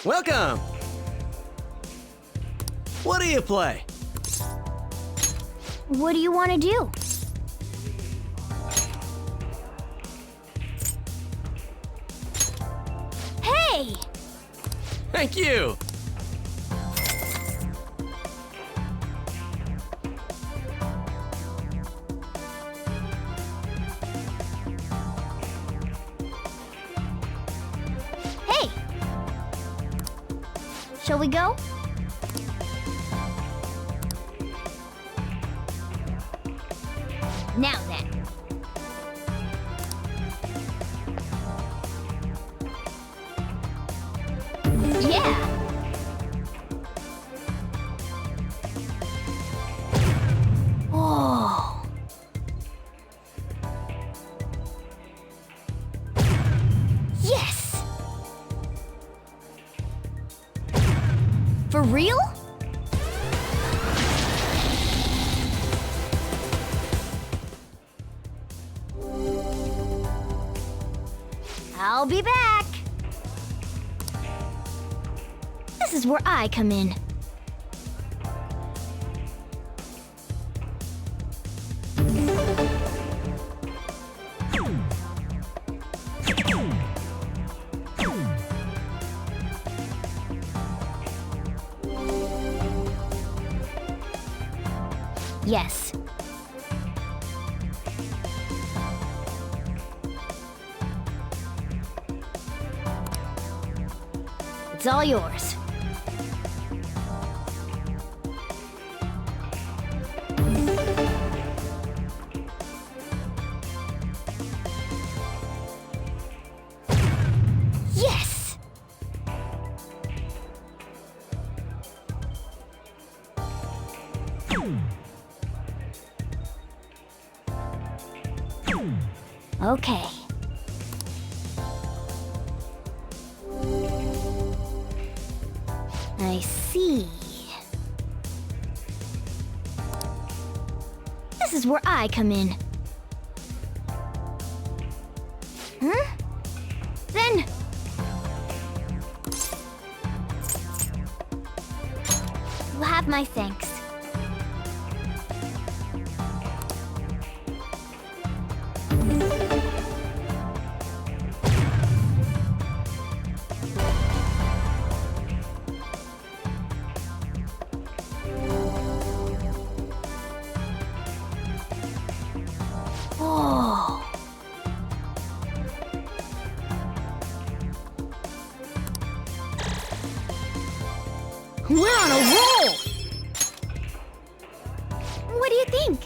Welcome! What do you play? What do you want to do? Hey! Thank you! Hey! Shall we go? Now then. Yeah! Oh! Yes! For real? I'll be back. This is where I come in. Yes. It's all yours. Yes! Okay. I see. This is where I come in. Huh? Then... you'll have my thanks. Oh. We're on a roll! What do you think?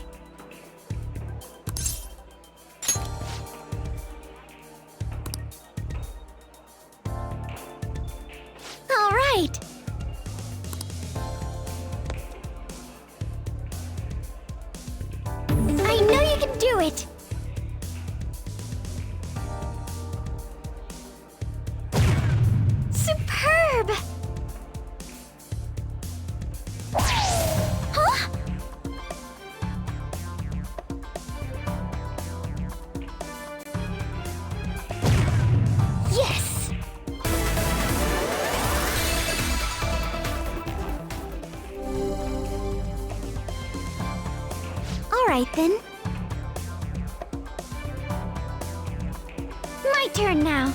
All right. I know you can do it. Superb! Huh? Yes! All right then. My turn now.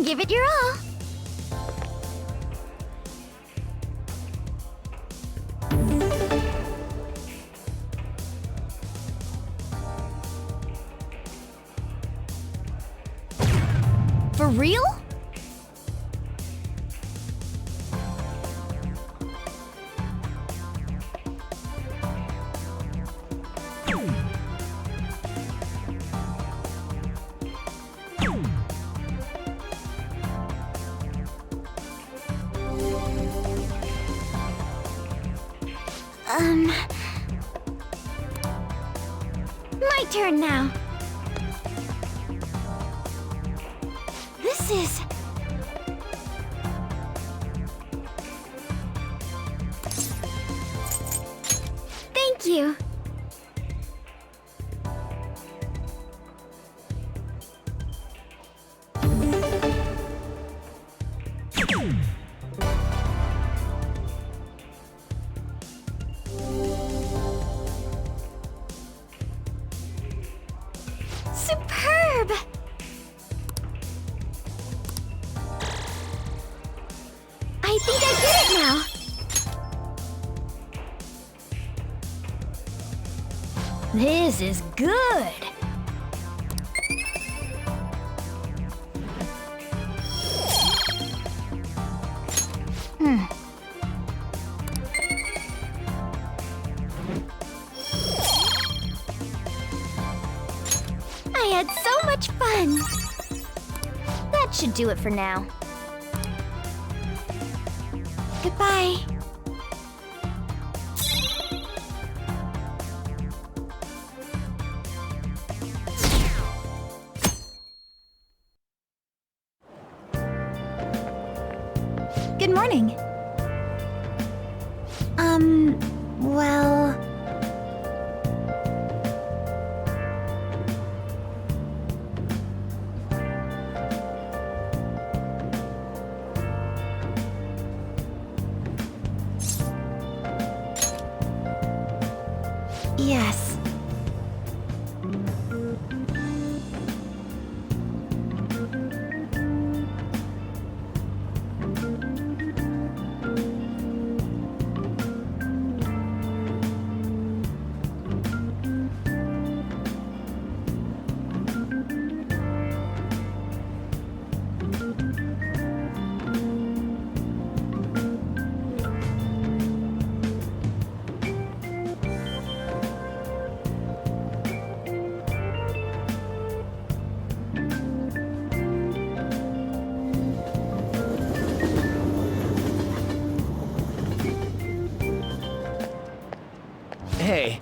Give it your all. For real? My turn now. This is... Thank you. Superb! I think I get it now. This is good. I had so much fun. That should do it for now. Goodbye. Good morning. Well... Yes. Hey.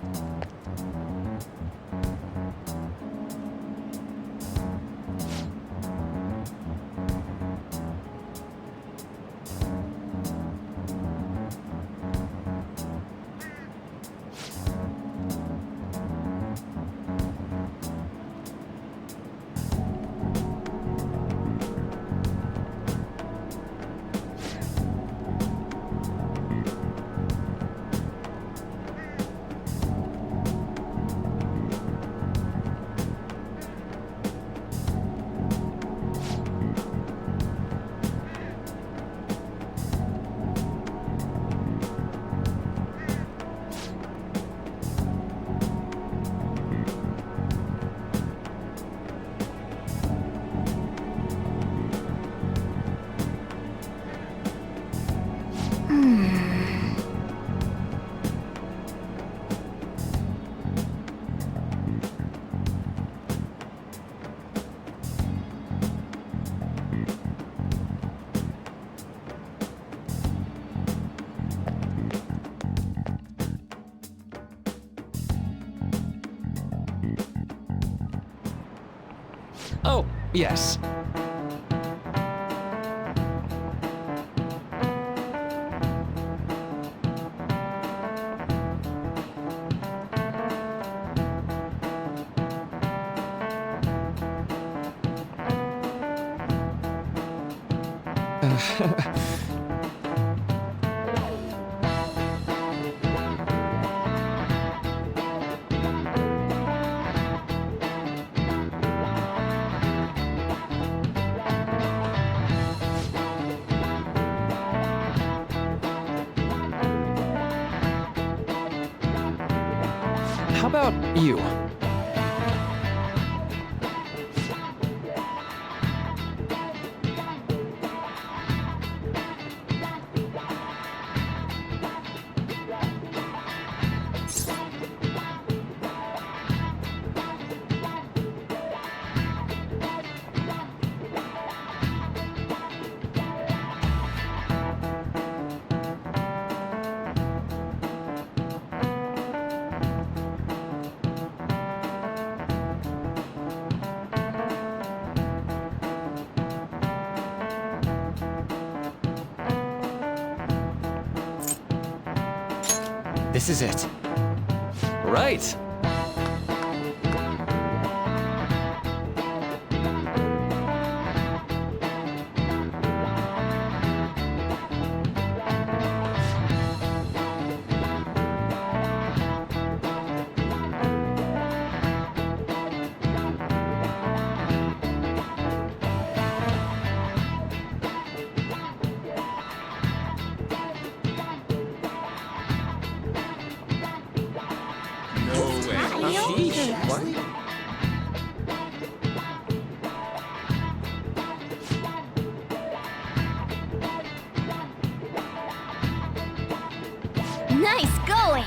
Oh, yes. How about you? This is it. Right. Nice going!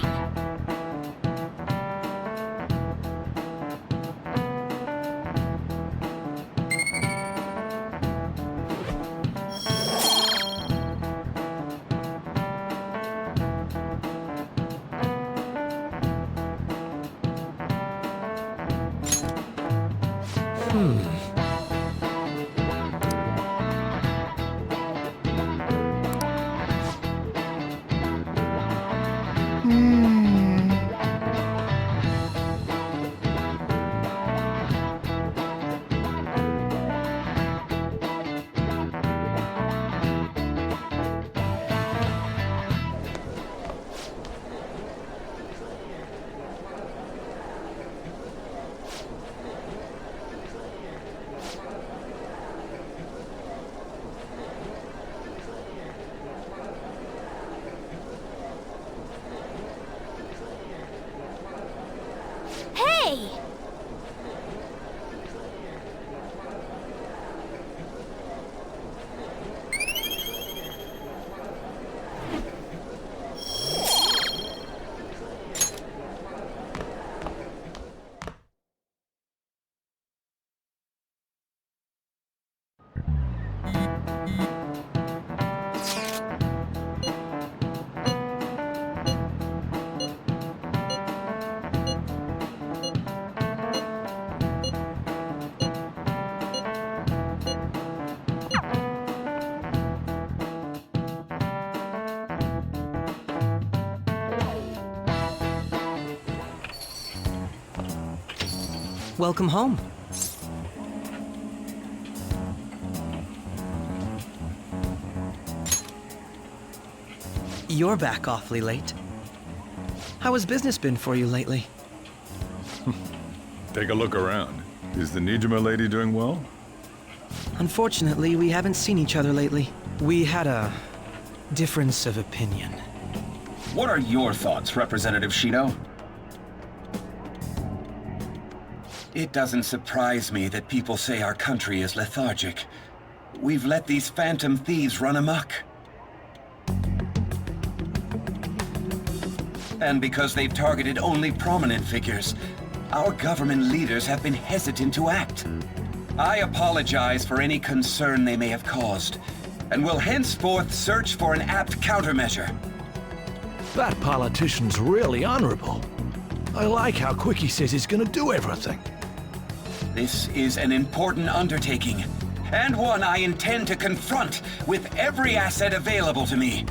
Hey! Welcome home. You're back awfully late. How has business been for you lately? Take a look around. Is the Nijima lady doing well? Unfortunately, we haven't seen each other lately. We had a difference of opinion. What are your thoughts, Representative Shido? It doesn't surprise me that people say our country is lethargic. We've let these phantom thieves run amok. And because they've targeted only prominent figures, our government leaders have been hesitant to act. I apologize for any concern they may have caused, and will henceforth search for an apt countermeasure. That politician's really honorable. I like how quick he says he's gonna do everything. This is an important undertaking, and one I intend to confront with every asset available to me.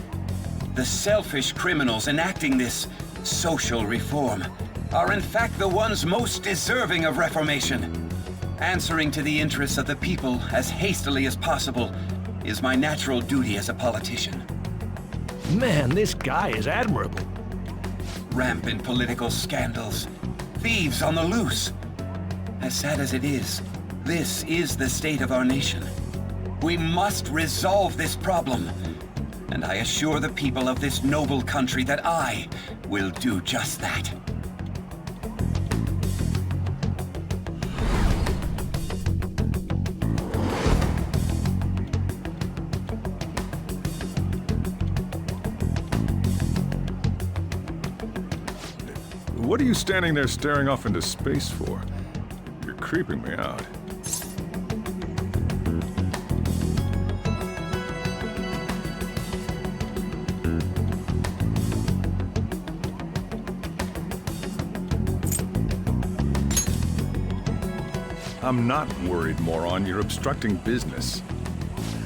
The selfish criminals enacting this social reform are in fact the ones most deserving of reformation. Answering to the interests of the people as hastily as possible is my natural duty as a politician. Man, this guy is admirable. Rampant political scandals, thieves on the loose. As sad as it is, this is the state of our nation. We must resolve this problem, and I assure the people of this noble country that I will do just that. What are you standing there staring off into space for? You're creeping me out. I'm not worried, moron. You're obstructing business.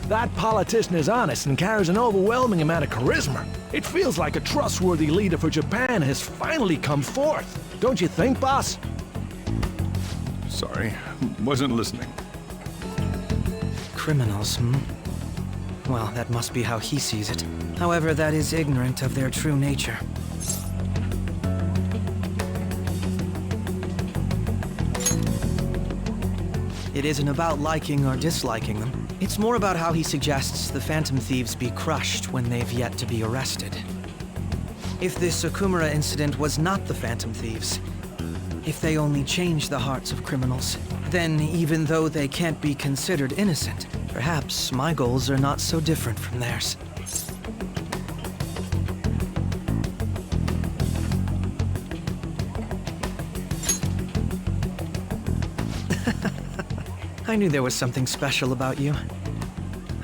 That politician is honest and carries an overwhelming amount of charisma. It feels like a trustworthy leader for Japan has finally come forth. Don't you think, boss? Sorry, wasn't listening. Criminals, hmm? Well, that must be how he sees it. However, that is ignorant of their true nature. It isn't about liking or disliking them. It's more about how he suggests the Phantom Thieves be crushed when they've yet to be arrested. If this Okumura incident was not the Phantom Thieves, if they only change the hearts of criminals, then even though they can't be considered innocent, perhaps my goals are not so different from theirs. I knew there was something special about you.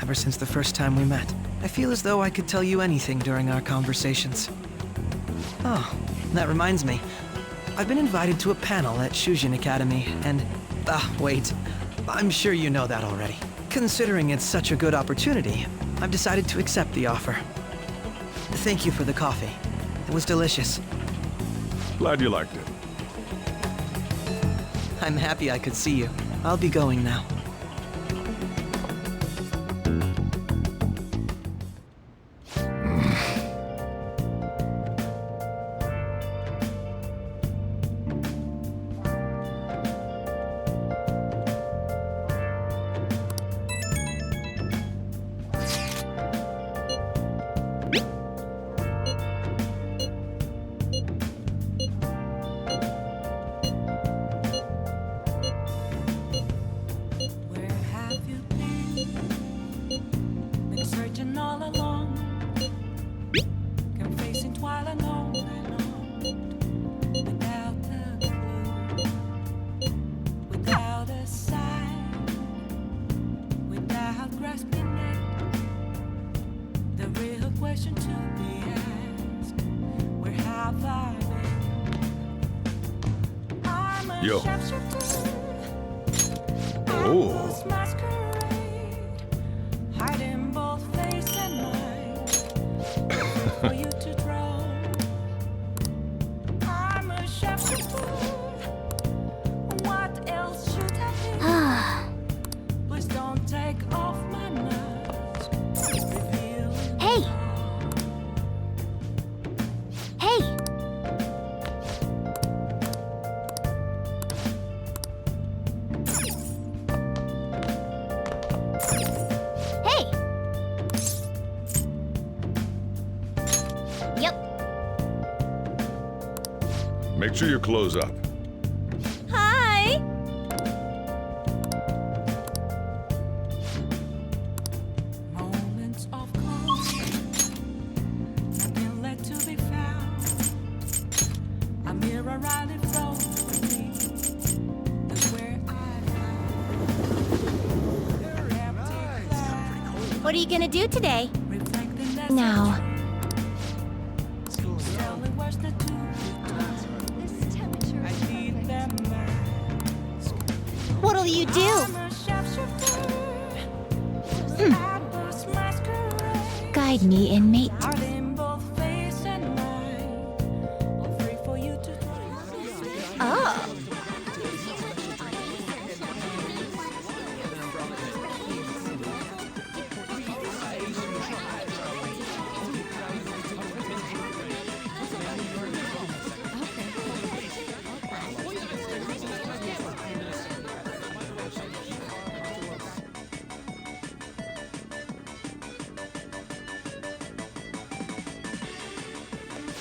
Ever since the first time we met, I feel as though I could tell you anything during our conversations. Oh, that reminds me. I've been invited to a panel at Shujin Academy, and... wait. I'm sure you know that already. Considering it's such a good opportunity, I've decided to accept the offer. Thank you for the coffee. It was delicious. Glad you liked it. I'm happy I could see you. I'll be going now. Yo. Oh. Make sure you close up. Hi! Moments of calm, nothing left to be found. A mirror right in front of me, that's where I found. What are you gonna do today? Reflecting that Now. What'll you do? Guide me, inmate. Oh.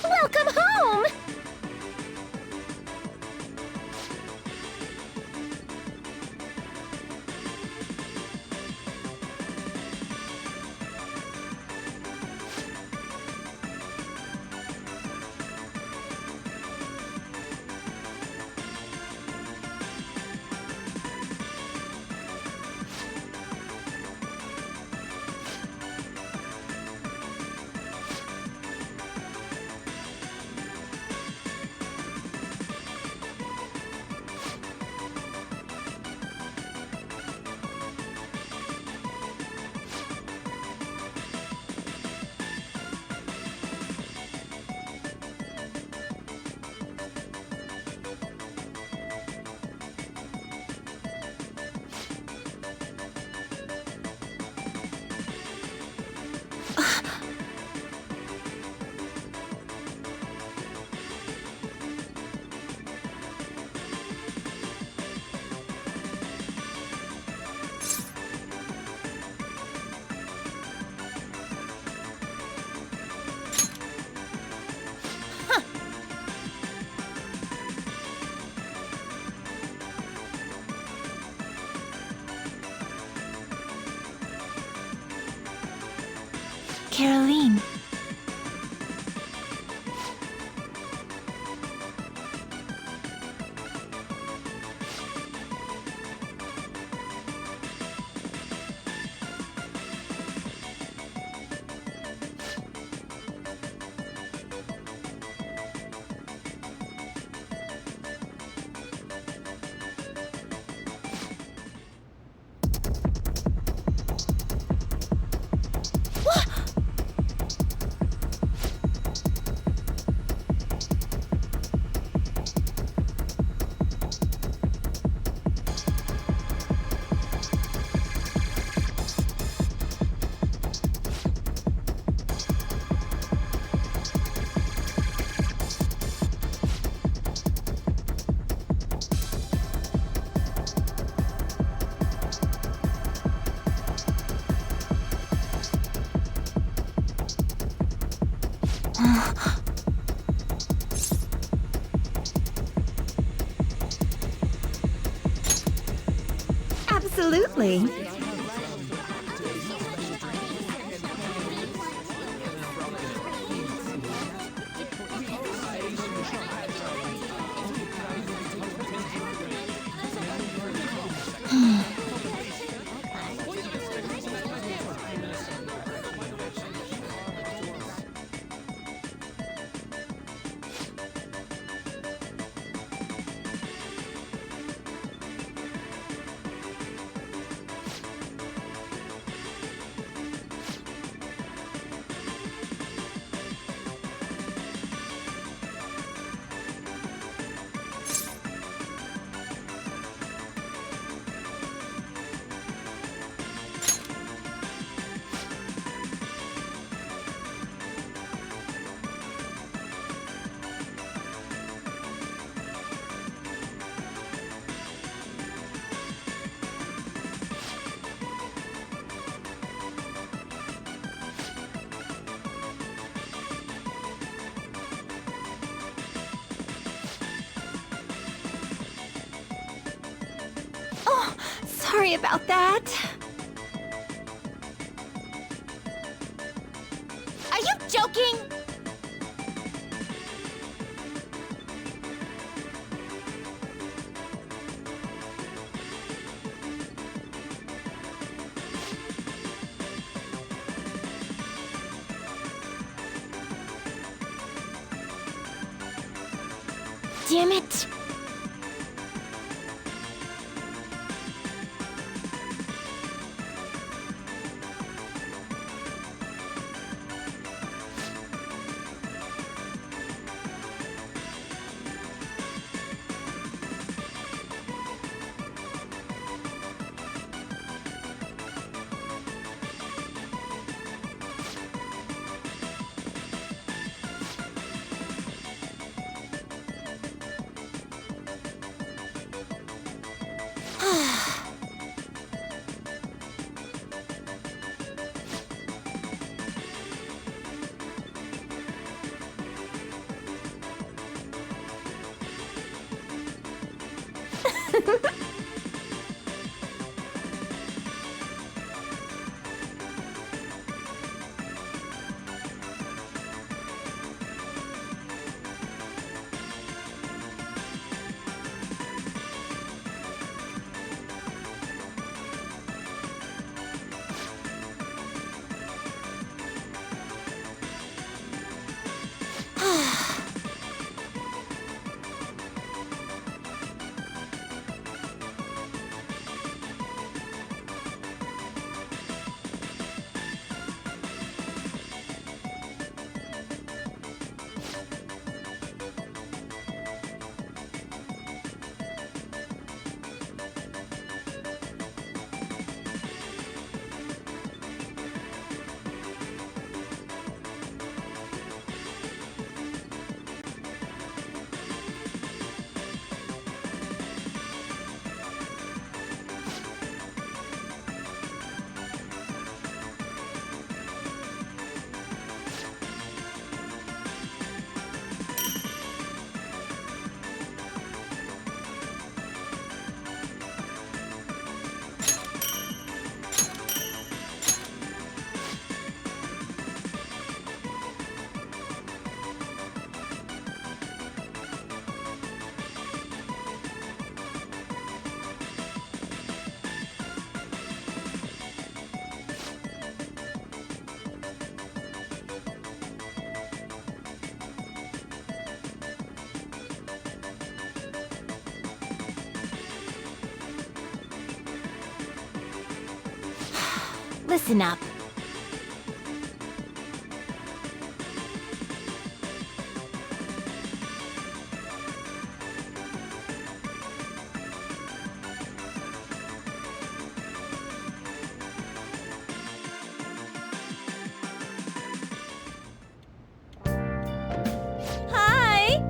Welcome home! Absolutely. Sorry about that. Are you joking? Damn it. Listen up. Hi.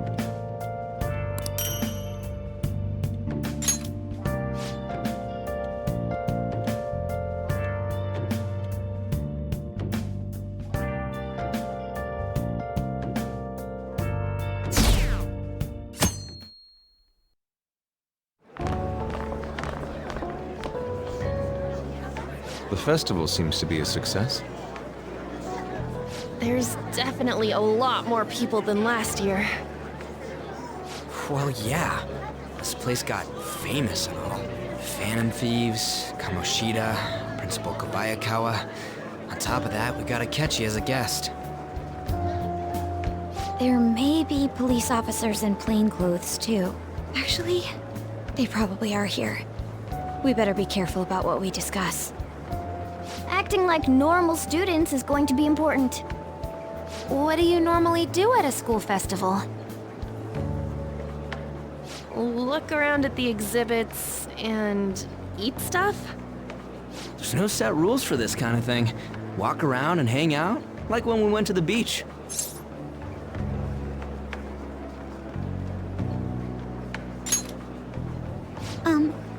The festival seems to be a success. There's definitely a lot more people than last year. Well, yeah. This place got famous and all. Phantom Thieves, Kamoshida, Principal Kobayakawa. On top of that, we got Akechi as a guest. There may be police officers in plainclothes, too. Actually, they probably are here. We better be careful about what we discuss. Acting like normal students is going to be important. What do you normally do at a school festival? Look around at the exhibits and eat stuff? There's no set rules for this kind of thing. Walk around and hang out, like when we went to the beach.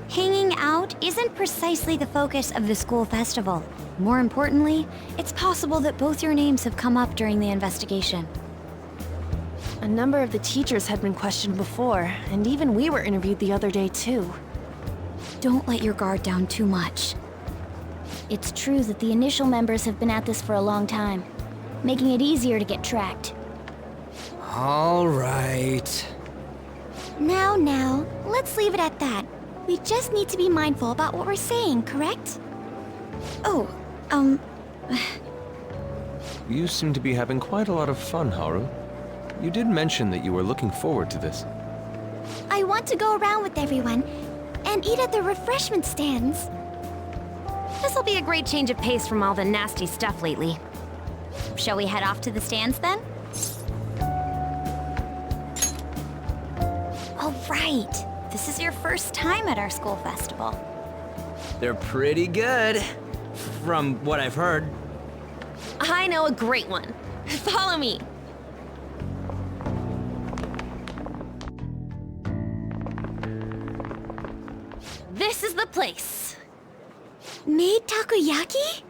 Hanging out isn't precisely the focus of the school festival. More importantly, it's possible that both your names have come up during the investigation. A number of the teachers had been questioned before, and even we were interviewed the other day too. Don't let your guard down too much. It's true that the initial members have been at this for a long time, making it easier to get tracked. All right. Now, let's leave it at that. We just need to be mindful about what we're saying, correct? Oh, You seem to be having quite a lot of fun, Haru. You did mention that you were looking forward to this. I want to go around with everyone and eat at the refreshment stands. This'll be a great change of pace from all the nasty stuff lately. Shall we head off to the stands then? All right. This is your first time at our school festival. They're pretty good, from what I've heard. I know a great one. Follow me. This is the place. Made takoyaki?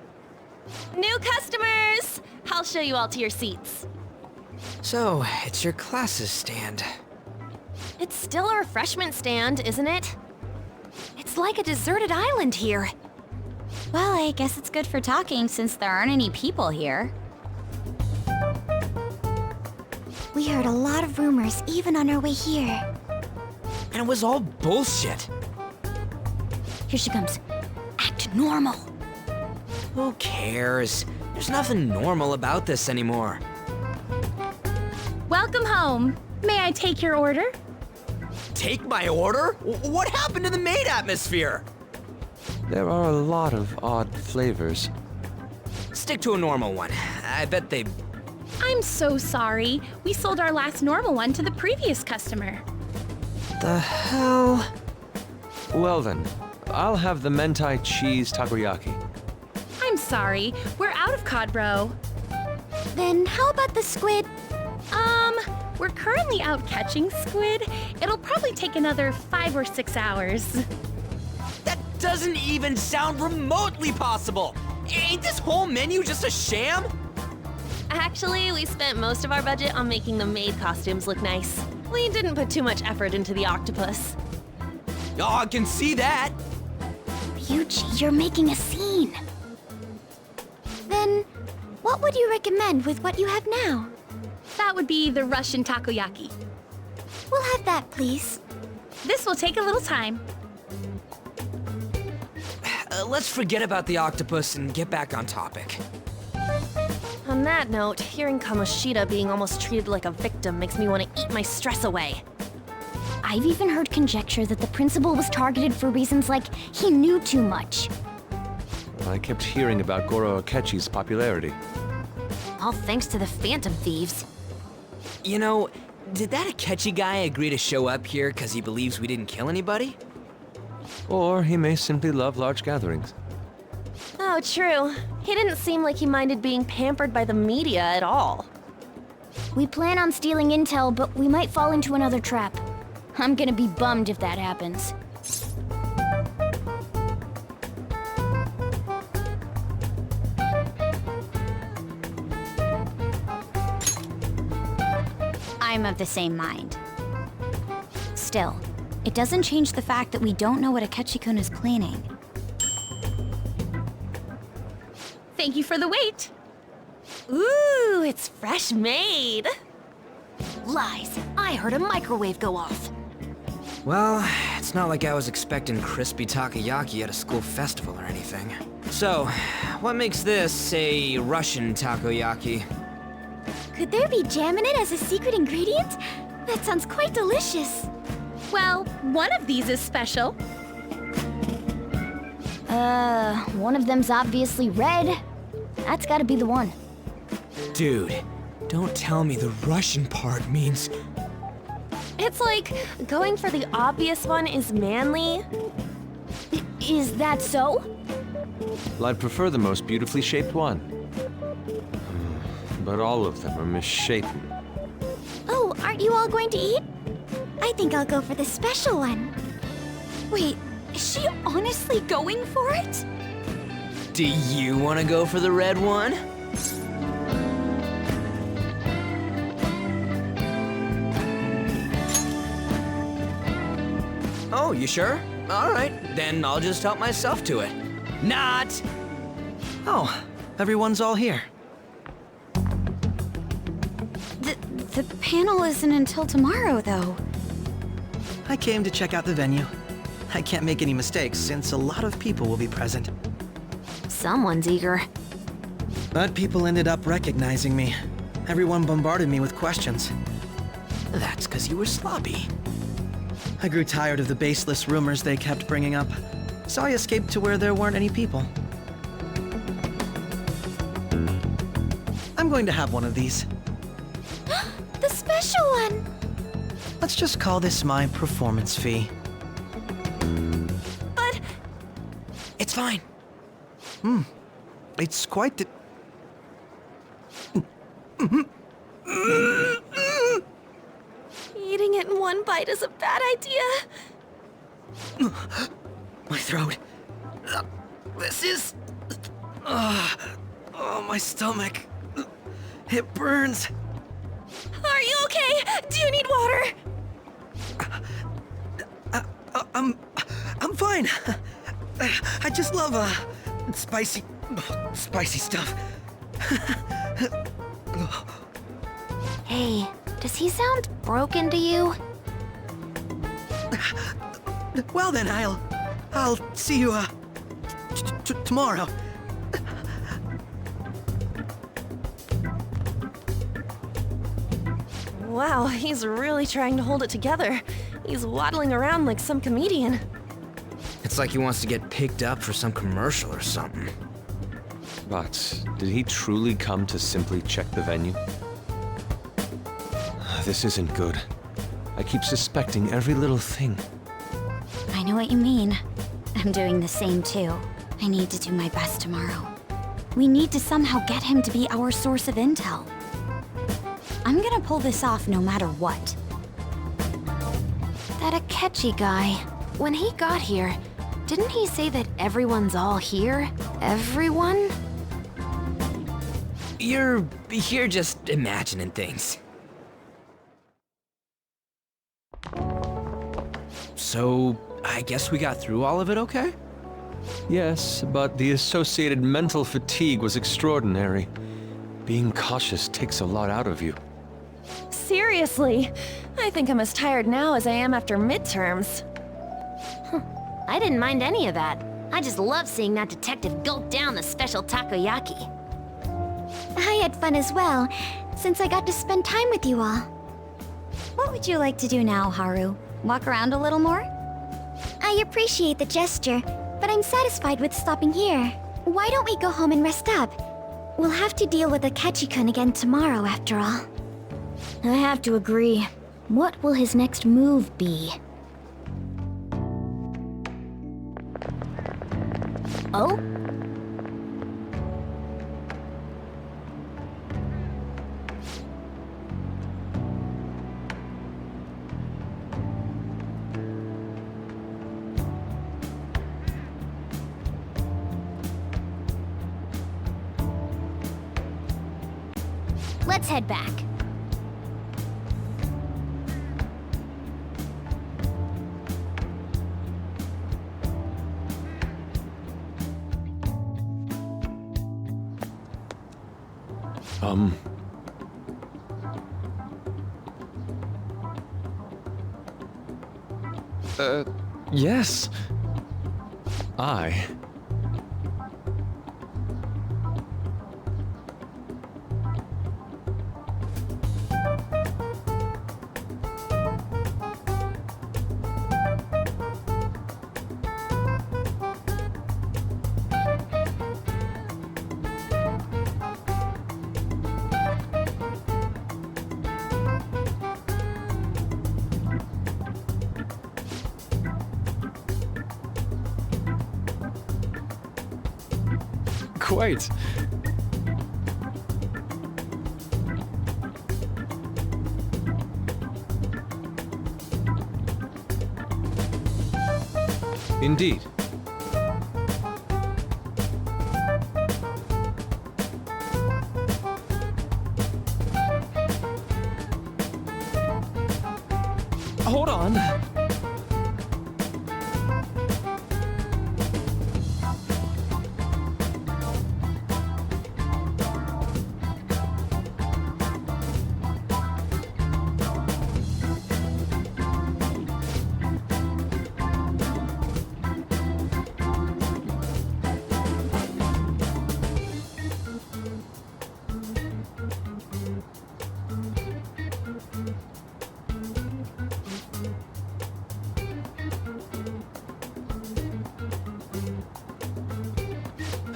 New customers! I'll show you all to your seats. So, it's your class's stand. It's still a refreshment stand, isn't it? It's like a deserted island here. Well, I guess it's good for talking since there aren't any people here. We heard a lot of rumors even on our way here. And it was all bullshit. Here she comes. Act normal. Who cares? There's nothing normal about this anymore. Welcome home. May I take your order? Take my order? What happened to the maid atmosphere? There are a lot of odd flavors. Stick to a normal one. I bet they... I'm so sorry. We sold our last normal one to the previous customer. The hell? Well then, I'll have the mentai cheese takoyaki. I'm sorry. We're out of cod roe. Then how about the squid? We're currently out catching squid. It'll probably take another 5 or 6 hours. That doesn't even sound remotely possible! Ain't this whole menu just a sham? Actually, we spent most of our budget on making the maid costumes look nice. We didn't put too much effort into the octopus. Oh, I can see that! Ryuji, you're making a scene. Then, what would you recommend with what you have now? That would be the Russian takoyaki. We'll have that, please. This will take a little time. Let's forget about the octopus and get back on topic. On that note, hearing Kamoshida being almost treated like a victim makes me want to eat my stress away. I've even heard conjecture that the principal was targeted for reasons like he knew too much. I kept hearing about Goro Akechi's popularity. All thanks to the Phantom Thieves. You know, did that Akechi guy agree to show up here because he believes we didn't kill anybody? Or he may simply love large gatherings. Oh, true. He didn't seem like he minded being pampered by the media at all. We plan on stealing intel, but we might fall into another trap. I'm gonna be bummed if that happens. I'm of the same mind. Still, it doesn't change the fact that we don't know what Akechi-kun is planning. Thank you for the wait. Ooh, it's fresh made. Lies. I heard a microwave go off. Well, it's not like I was expecting crispy takoyaki at a school festival or anything. So, what makes this a Russian takoyaki? Could there be jam in it as a secret ingredient? That sounds quite delicious. Well, one of these is special. One of them's obviously red. That's gotta be the one. Dude, don't tell me the Russian part means... It's like going for the obvious one is manly. Is that so? Well, I'd prefer the most beautifully shaped one. But all of them are misshapen. Oh, aren't you all going to eat? I think I'll go for the special one. Wait, is she honestly going for it? Do you want to go for the red one? Oh, you sure? All right, then I'll just help myself to it. Not! Oh, everyone's all here. The panel isn't until tomorrow, though. I came to check out the venue. I can't make any mistakes since a lot of people will be present. Someone's eager. But people ended up recognizing me. Everyone bombarded me with questions. That's because you were sloppy. I grew tired of the baseless rumors they kept bringing up, so I escaped to where there weren't any people. I'm going to have one of these. The special one! Let's just call this my performance fee. But It's fine. It's quite the... eating it in one bite is a bad idea. My throat. This is... oh, my stomach. It burns. Are you okay? Do you need water? I'm fine. I just love, spicy stuff. Hey, does he sound broken to you? Well then, I'll see you, tomorrow. Wow, he's really trying to hold it together. He's waddling around like some comedian. It's like he wants to get picked up for some commercial or something. But did he truly come to simply check the venue? This isn't good. I keep suspecting every little thing. I know what you mean. I'm doing the same too. I need to do my best tomorrow. We need to somehow get him to be our source of intel. I'm gonna pull this off no matter what. That Akechi guy, when he got here, didn't he say that everyone's all here? Everyone? You're just imagining things. So, I guess we got through all of it okay? Yes, but the associated mental fatigue was extraordinary. Being cautious takes a lot out of you. Seriously, I think I'm as tired now as I am after midterms. I didn't mind any of that. I just love seeing that detective gulp down the special takoyaki. I had fun as well, since I got to spend time with you all. What would you like to do now, Haru? Walk around a little more? I appreciate the gesture, but I'm satisfied with stopping here. Why don't we go home and rest up? We'll have to deal with Akechi-kun again tomorrow, after all. I have to agree. What will his next move be? Oh? Let's head back. Yes. Quite. Indeed. Hold on.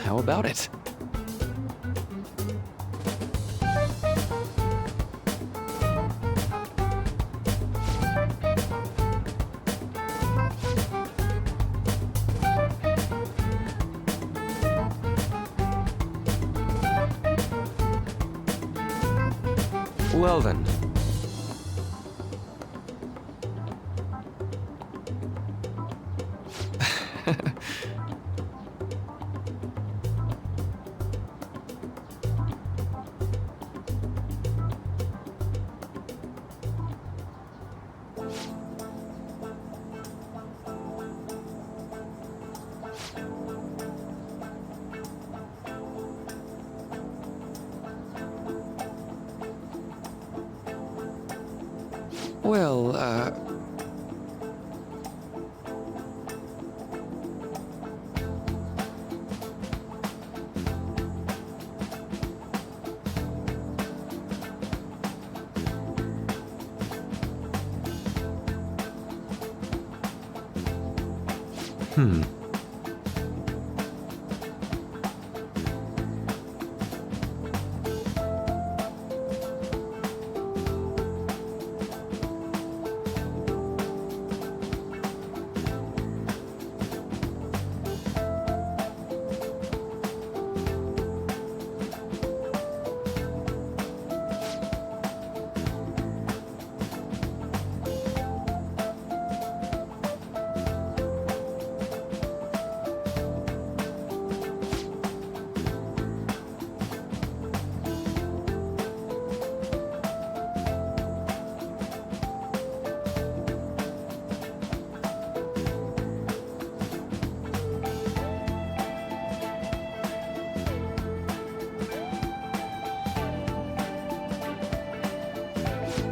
How about it? Well then. Well,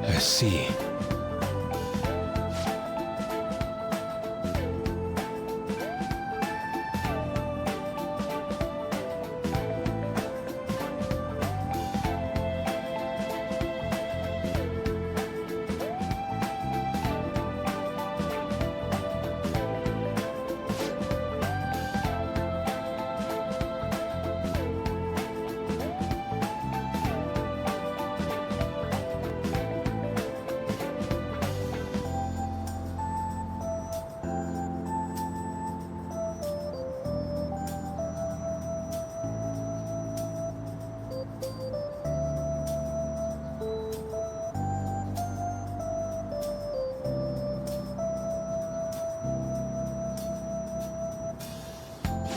I see.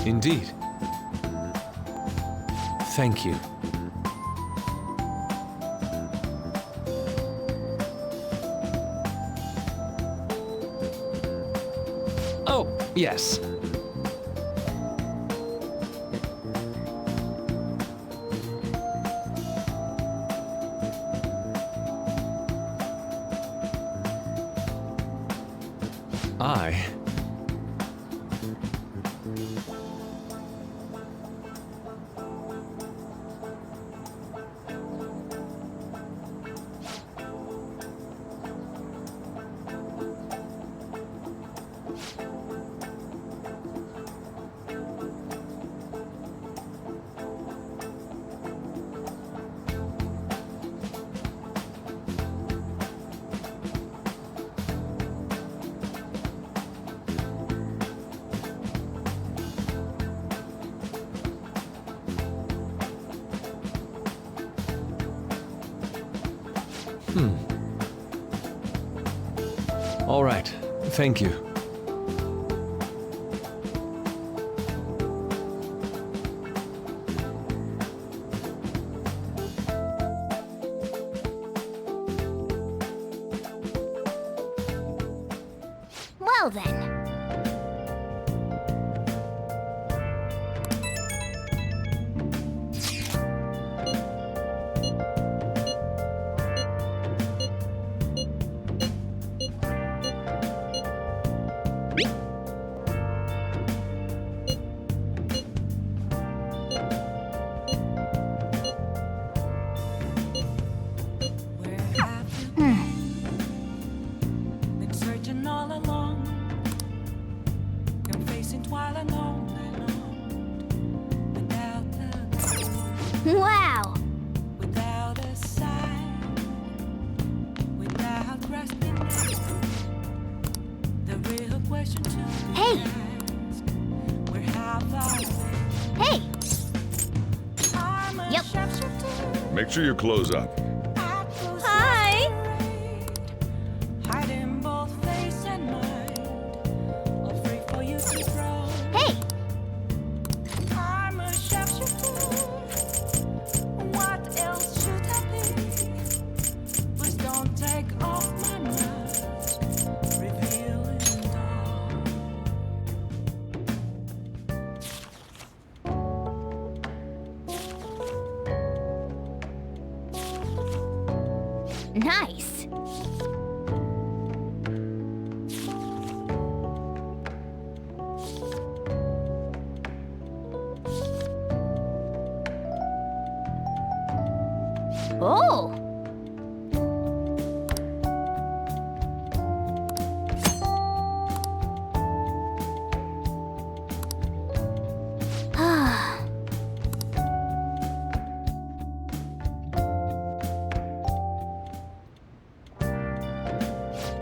Indeed. Thank you. Oh, yes. I... All right. Thank you. Well then. Been searching all along, confessing while alone, without Wow! without a sign, without grasping the real question to Hey! ask, where have I been? Hey! I'm a Yep. sharpshooter. Make sure you close up. Hi! Hiding both face and mind, all free for you to throw. Hey! I'm a sharpshooter. What else should I be? Please don't take off my mask, revealing dawn. Nice! Oh!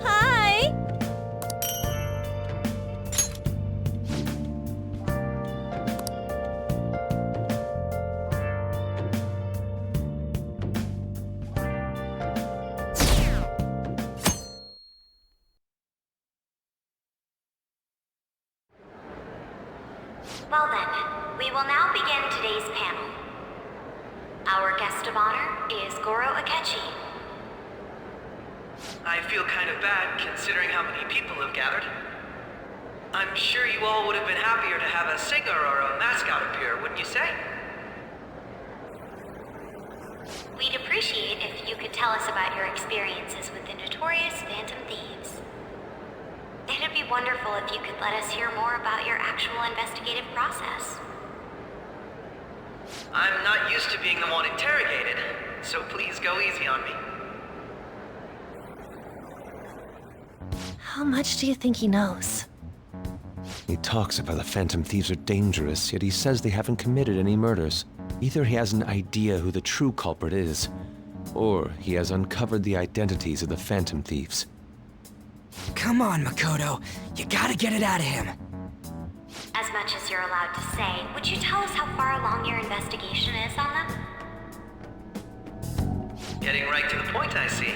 Hi! Well then, we will now begin today's panel. Our guest of honor is Goro Akechi. I feel kind of bad considering how many people have gathered. I'm sure you all would have been happier to have a singer or a mascot appear, wouldn't you say? We'd appreciate if you could tell us about your experiences with the notorious Phantom Thieves. It'd be wonderful if you could let us hear more about your actual investigative process. I'm not used to being the one interrogated, so please go easy on me. How much do you think he knows? He talks about the Phantom Thieves are dangerous, yet he says they haven't committed any murders. Either he has an idea who the true culprit is, or he has uncovered the identities of the Phantom Thieves. Come on, Makoto. You gotta get it out of him. As much as you're allowed to say, would you tell us how far along your investigation is on them? Getting right to the point, I see.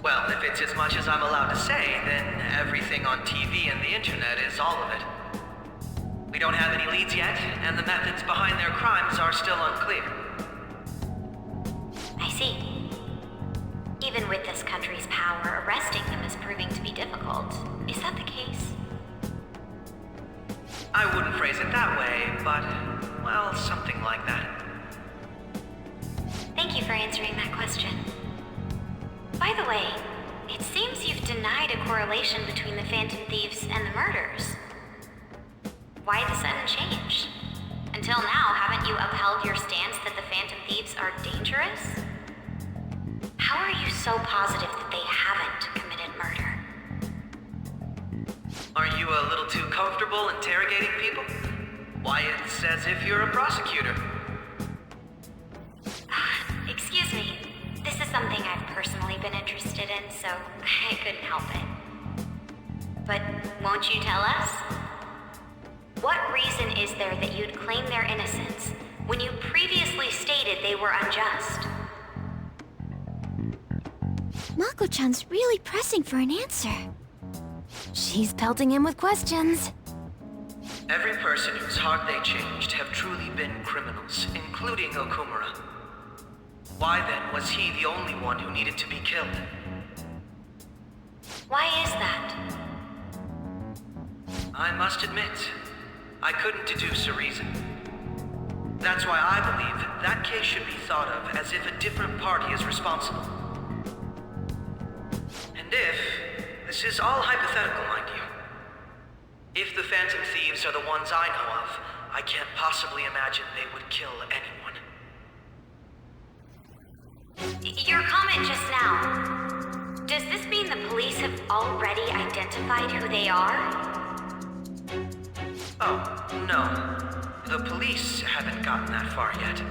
Well, if it's as much as I'm allowed to say, then everything on TV and the internet is all of it. We don't have any leads yet, and the methods behind their crimes are still unclear. I see. Even with this country's power, arresting them is proving to be difficult. Is that the case? I wouldn't phrase it that way, but, well, something like that. Thank you for answering that question. By the way, it seems you've denied a correlation between the Phantom Thieves and the murders. Why the sudden change? Until now, haven't you upheld your stance that the Phantom Thieves are dangerous? How are you so positive that they haven't committed murder? Are you a little too comfortable interrogating people? Why, it's as if you're a prosecutor. Excuse me. This is something I've personally been interested in, so I couldn't help it. But won't you tell us? What reason is there that you'd claim their innocence when you previously stated they were unjust? Mako-chan's really pressing for an answer. She's pelting him with questions. Every person whose heart they changed have truly been criminals, including Okumura. Why then was he the only one who needed to be killed? Why is that? I must admit, I couldn't deduce a reason. That's why I believe that case should be thought of as if a different party is responsible. And if, this is all hypothetical, mind you, if the Phantom Thieves are the ones I know of, I can't possibly imagine they would kill anyone. Your comment just now, does this mean the police have already identified who they are? Oh, no. The police haven't gotten that far yet.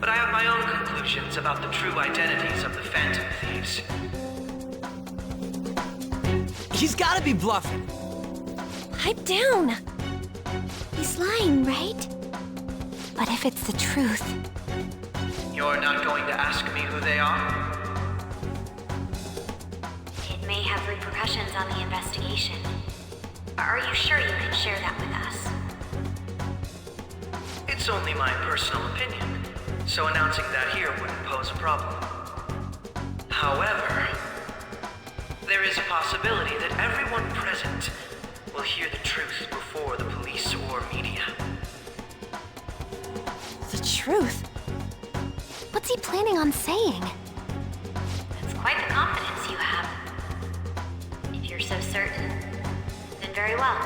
But I have my own conclusions about the true identities of the Phantom Thieves. He's gotta be bluffing. Pipe down. He's lying, right? But if it's the truth... You're not going to ask me who they are? It may have repercussions on the investigation. Are you sure you can share that with us? It's only my personal opinion, so announcing that here wouldn't pose a problem. However, there is a possibility that everyone present will hear the truth before the police or media. The truth? What's he planning on saying? That's quite the confidence you have. If you're so certain, then very well.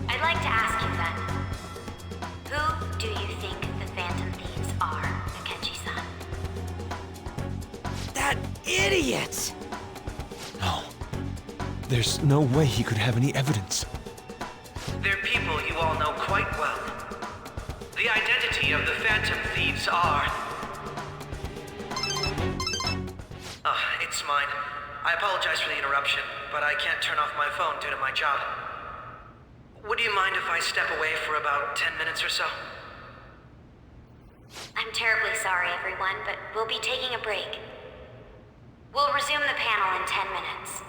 I'd like to ask you then, who do you think the Phantom Thieves are, Akechi-san? That idiot! No. There's no way he could have any evidence. They're people you all know quite well. The identity of the Phantom Thieves are... It's mine. I apologize for the interruption, but I can't turn off my phone due to my job. Would you mind if I step away for about 10 minutes or so? I'm terribly sorry, everyone, but we'll be taking a break. We'll resume the panel in 10 minutes.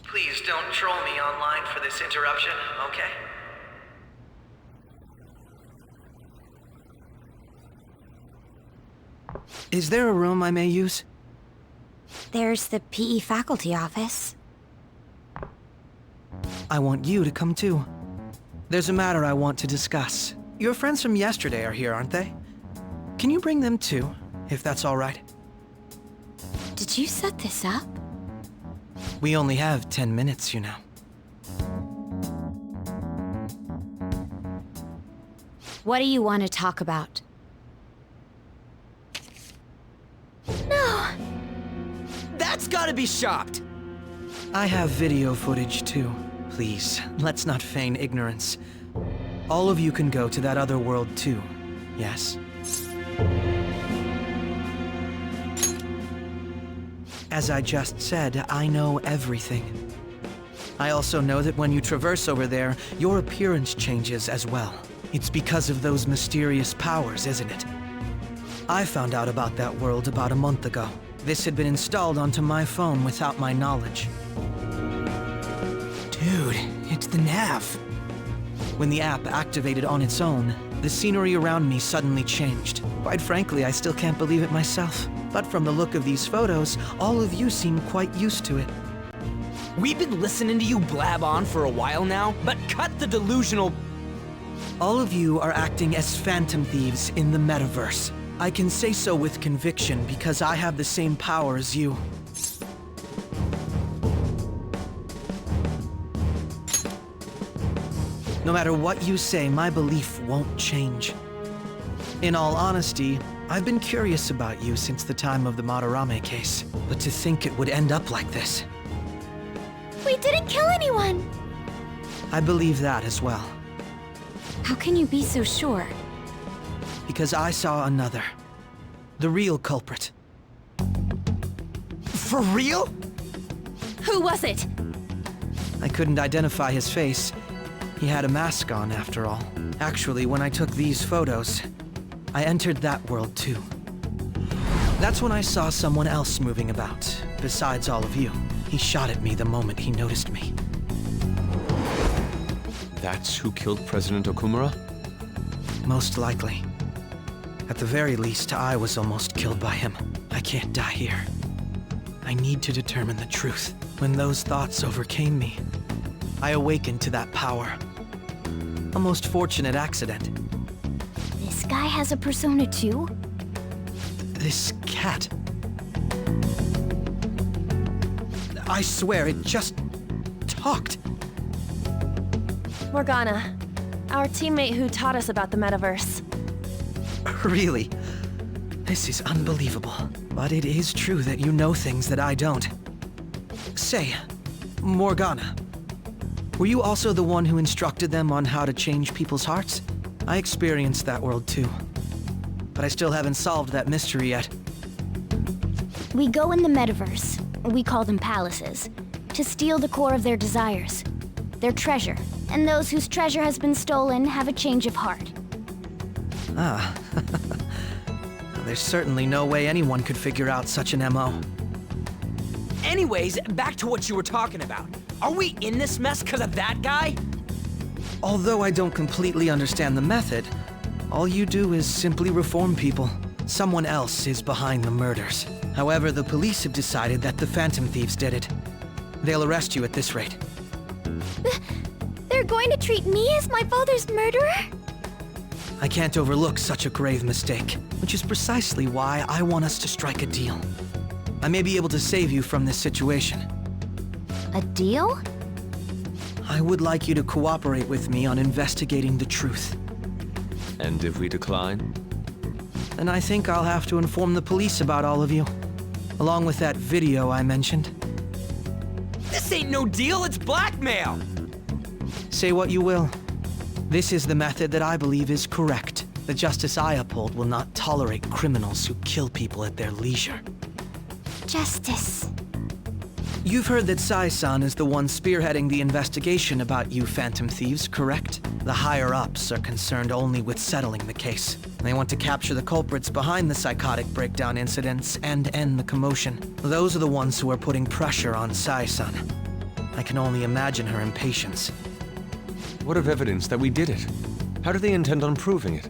Please don't troll me online for this interruption, okay? Is there a room I may use? There's the PE faculty office. I want you to come too. There's a matter I want to discuss. Your friends from yesterday are here, aren't they? Can you bring them too, if that's all right? Did you set this up? We only have 10 minutes, you know. What do you want to talk about? No! That's gotta be shopped! I have video footage too. Please, let's not feign ignorance. All of you can go to that other world too, yes? As I just said, I know everything. I also know that when you traverse over there, your appearance changes as well. It's because of those mysterious powers, isn't it? I found out about that world about a month ago. This had been installed onto my phone without my knowledge. Dude, it's the nav. When the app activated on its own, the scenery around me suddenly changed. Quite frankly, I still can't believe it myself. But from the look of these photos, all of you seem quite used to it. We've been listening to you blab on for a while now, but cut the delusional... All of you are acting as Phantom Thieves in the metaverse. I can say so with conviction because I have the same power as you. No matter what you say, my belief won't change. In all honesty, I've been curious about you since the time of the Madarame case, but to think it would end up like this. We didn't kill anyone! I believe that as well. How can you be so sure? Because I saw another. The real culprit. For real? Who was it? I couldn't identify his face. He had a mask on, after all. Actually, when I took these photos, I entered that world too. That's when I saw someone else moving about, besides all of you. He shot at me the moment he noticed me. That's who killed President Okumura? Most likely. At the very least, I was almost killed by him. I can't die here. I need to determine the truth. When those thoughts overcame me, I awakened to that power. A most fortunate accident. This guy has a persona too? This cat. I swear, it just talked. Morgana, our teammate who taught us about the metaverse. Really? This is unbelievable. But it is true that you know things that I don't. Say, Morgana, were you also the one who instructed them on how to change people's hearts? I experienced that world too. But I still haven't solved that mystery yet. We go in the metaverse, we call them palaces, to steal the core of their desires, their treasure. And those whose treasure has been stolen have a change of heart. Ah. There's certainly no way anyone could figure out such an MO. Anyways, back to what you were talking about. Are we in this mess because of that guy? Although I don't completely understand the method, all you do is simply reform people. Someone else is behind the murders. However, the police have decided that the Phantom Thieves did it. They'll arrest you at this rate. They're going to treat me as my father's murderer? I can't overlook such a grave mistake, which is precisely why I want us to strike a deal. I may be able to save you from this situation. A deal? I would like you to cooperate with me on investigating the truth. And if we decline? Then I think I'll have to inform the police about all of you, along with that video I mentioned. This ain't no deal, it's blackmail! Say what you will. This is the method that I believe is correct. The justice I uphold will not tolerate criminals who kill people at their leisure. Justice. You've heard that Sai-san is the one spearheading the investigation about you Phantom Thieves, correct? The higher-ups are concerned only with settling the case. They want to capture the culprits behind the psychotic breakdown incidents and end the commotion. Those are the ones who are putting pressure on Sai-san. I can only imagine her impatience. What of evidence that we did it? How do they intend on proving it?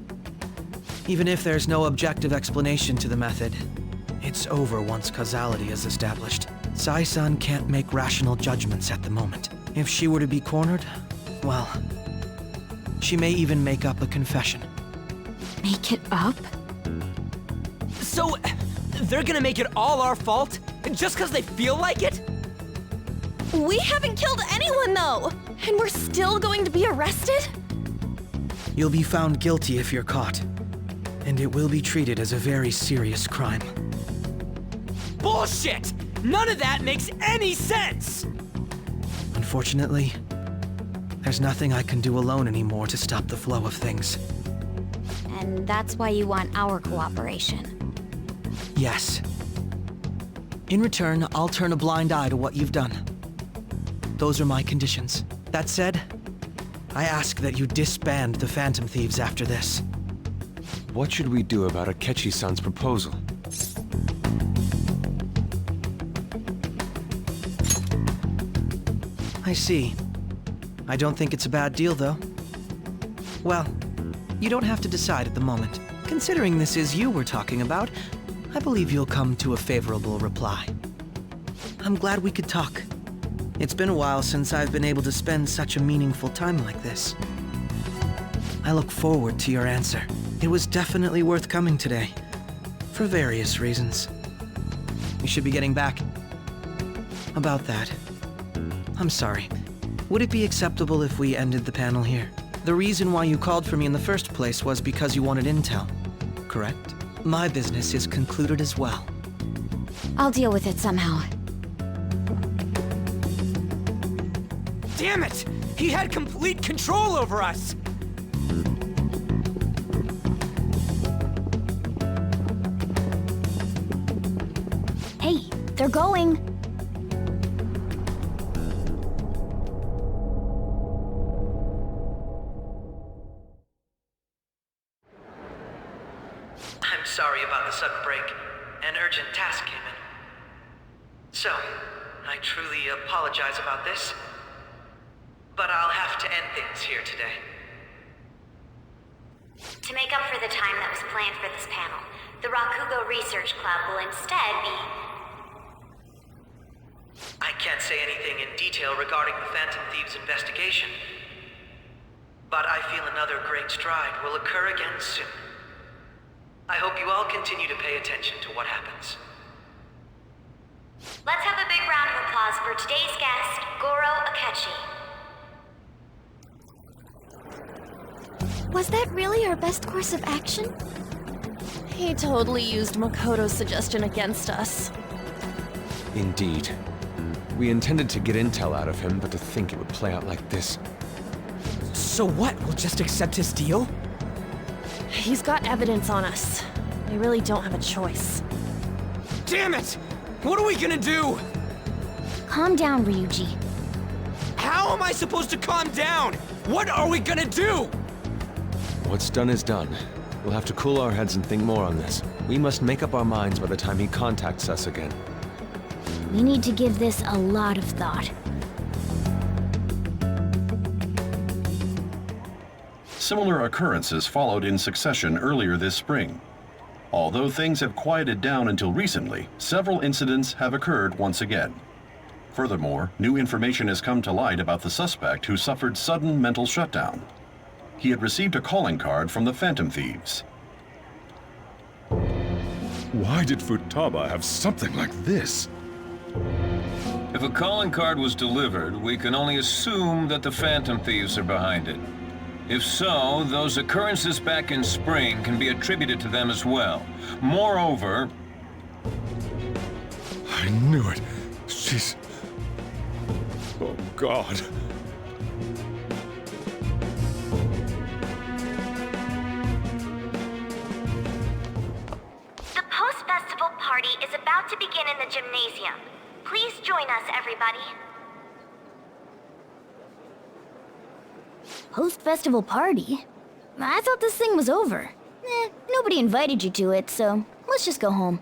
Even if there's no objective explanation to the method, it's over once causality is established. Sai-san can't make rational judgments at the moment. If she were to be cornered, well, she may even make up a confession. Make it up? So, they're gonna make it all our fault? Just because they feel like it? We haven't killed anyone, though! And we're still going to be arrested? You'll be found guilty if you're caught. And it will be treated as a very serious crime. Bullshit! None of that makes any sense! Unfortunately, there's nothing I can do alone anymore to stop the flow of things. And that's why you want our cooperation. Yes. In return, I'll turn a blind eye to what you've done. Those are my conditions. That said, I ask that you disband the Phantom Thieves after this. What should we do about Akechi-san's proposal? I see. I don't think it's a bad deal, though. Well, you don't have to decide at the moment. Considering this is you we're talking about, I believe you'll come to a favorable reply. I'm glad we could talk. It's been a while since I've been able to spend such a meaningful time like this. I look forward to your answer. It was definitely worth coming today. For various reasons. We should be getting back. About that. I'm sorry. Would it be acceptable if we ended the panel here? The reason why you called for me in the first place was because you wanted intel, correct? My business is concluded as well. I'll deal with it somehow. Damn it! He had complete control over us! Hey, they're going. I'm sorry about the sudden break. An urgent task came in. So, I truly apologize about this. But I'll have to end things here today. To make up for the time that was planned for this panel, the Rakugo Research Club will instead be... I can't say anything in detail regarding the Phantom Thieves investigation. But I feel another great stride will occur again soon. I hope you all continue to pay attention to what happens. Let's have a big round of applause for today's guest, Goro Akechi. Was that really our best course of action? He totally used Makoto's suggestion against us. Indeed. We intended to get intel out of him, but to think it would play out like this. So what? We'll just accept his deal? He's got evidence on us. We really don't have a choice. Damn it! What are we gonna do? Calm down, Ryuji. How am I supposed to calm down? What are we gonna do? What's done is done. We'll have to cool our heads and think more on this. We must make up our minds by the time he contacts us again. We need to give this a lot of thought. Similar occurrences followed in succession earlier this spring. Although things have quieted down until recently, several incidents have occurred once again. Furthermore, new information has come to light about the suspect who suffered sudden mental shutdown. He had received a calling card from the Phantom Thieves. Why did Futaba have something like this? If a calling card was delivered, we can only assume that the Phantom Thieves are behind it. If so, those occurrences back in spring can be attributed to them as well. Moreover... I knew it. She's... Oh, God. The post-festival party is about to begin in the gymnasium. Please join us, everybody. Post-festival party? I thought this thing was over. Nobody invited you to it, so let's just go home.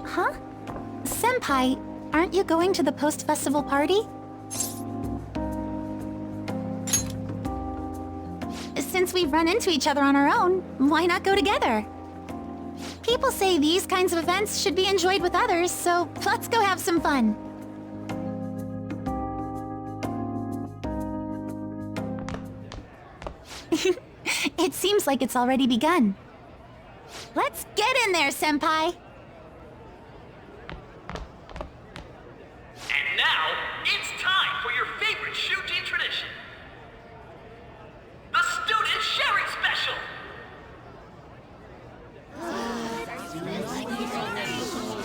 Huh? Senpai, aren't you going to the post-festival party? Since we've run into each other on our own, why not go together? People say these kinds of events should be enjoyed with others, so let's go have some fun. It seems like it's already begun. Let's get in there, Senpai! And now, it's time for your favorite Shuji tradition. The Student Sharing Special!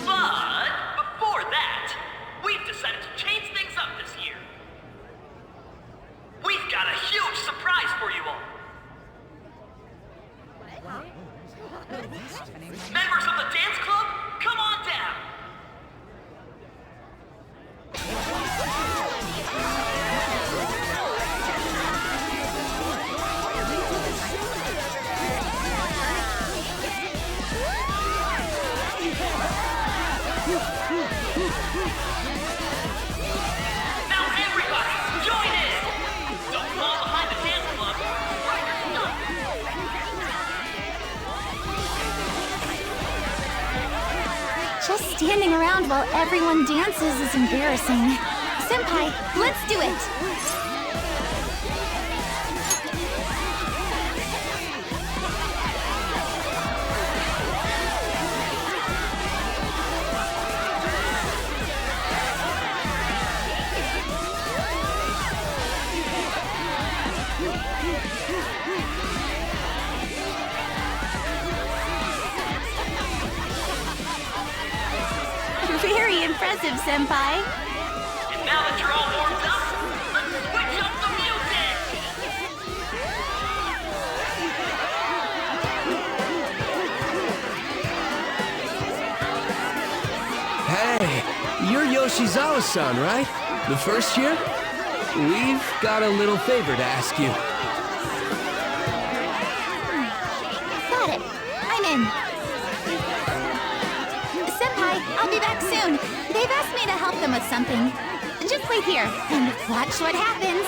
But before that, we've decided to change things up this year. We've got a huge surprise for you all. Members of the dance club, come on down! Now everybody, join in! Don't fall behind the dance club, or you're stuck! Just standing around while everyone dances is embarrassing. Senpai, let's do it! impressive, Senpai. And now that you're all warmed up, let's switch up the Hey, you're Yoshizawa-san, right? The first year? We've got a little favor to ask you. Got it. I'm in. Senpai, I'll be back soon. They've asked me to help them with something. Just wait here and watch what happens.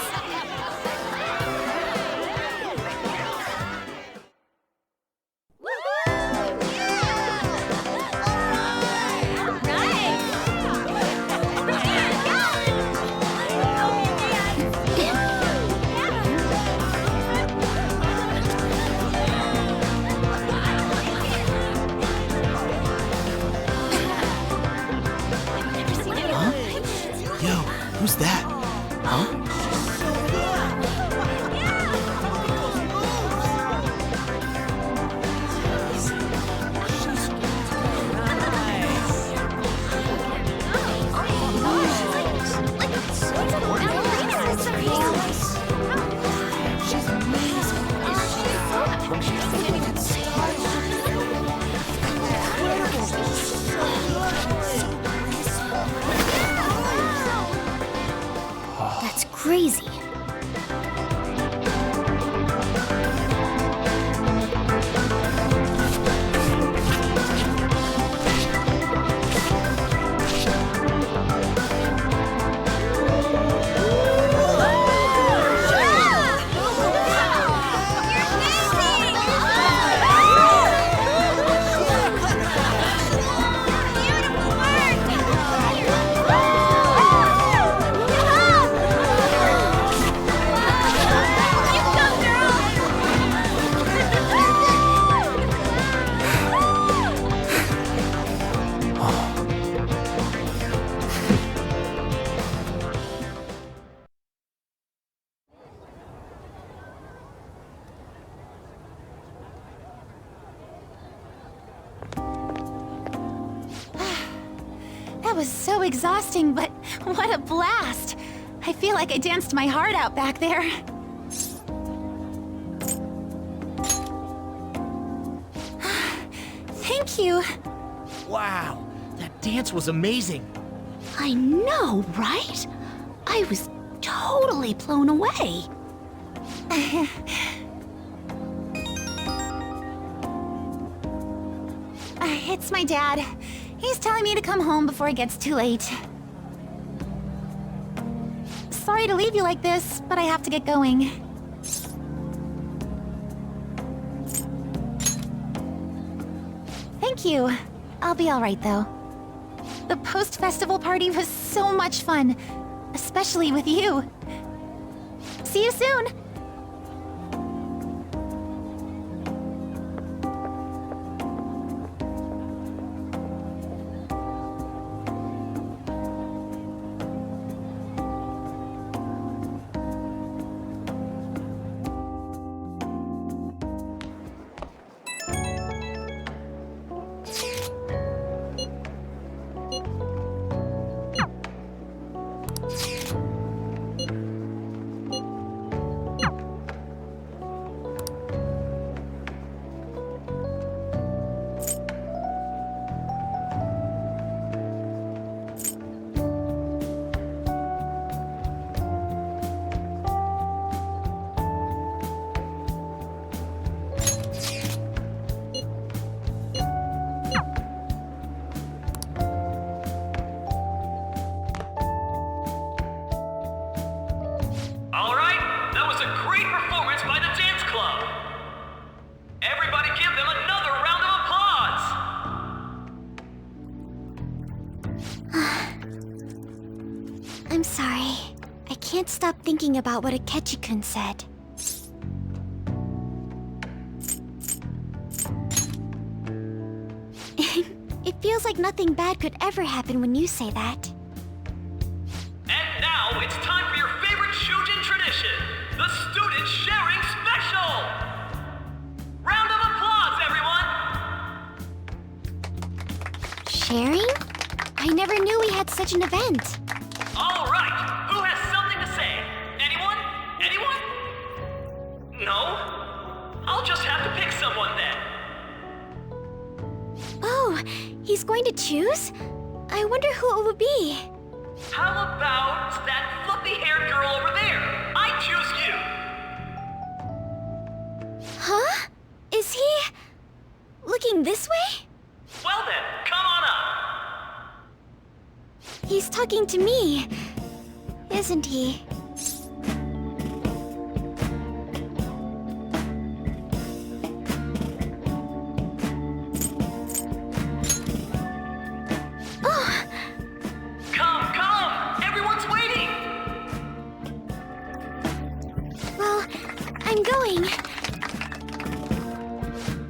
Who's that? Huh? That's crazy. That was so exhausting, but what a blast! I feel like I danced my heart out back there. Thank you. Wow, that dance was amazing. I know, right? I was totally blown away. It's my dad. He's telling me to come home before it gets too late. Sorry to leave you like this, but I have to get going. Thank you. I'll be alright though. The post-festival party was so much fun, especially with you. See you soon! I'm sorry. I can't stop thinking about what Akechi-kun said. It feels like nothing bad could ever happen when you say that. And now it's time for your favorite Shujin tradition, the Student Sharing Special! Round of applause, everyone! Sharing? I never knew we had such an event. All right, who has something to say? Anyone? Anyone? No? I'll just have to pick someone then. Oh, he's going to choose? I wonder who it would be. How about that fluffy-haired girl over there? I choose you. Huh? Is he... looking this way? Well then, come on up. He's talking to me, isn't he? Oh! Come, come! Everyone's waiting! Well, I'm going.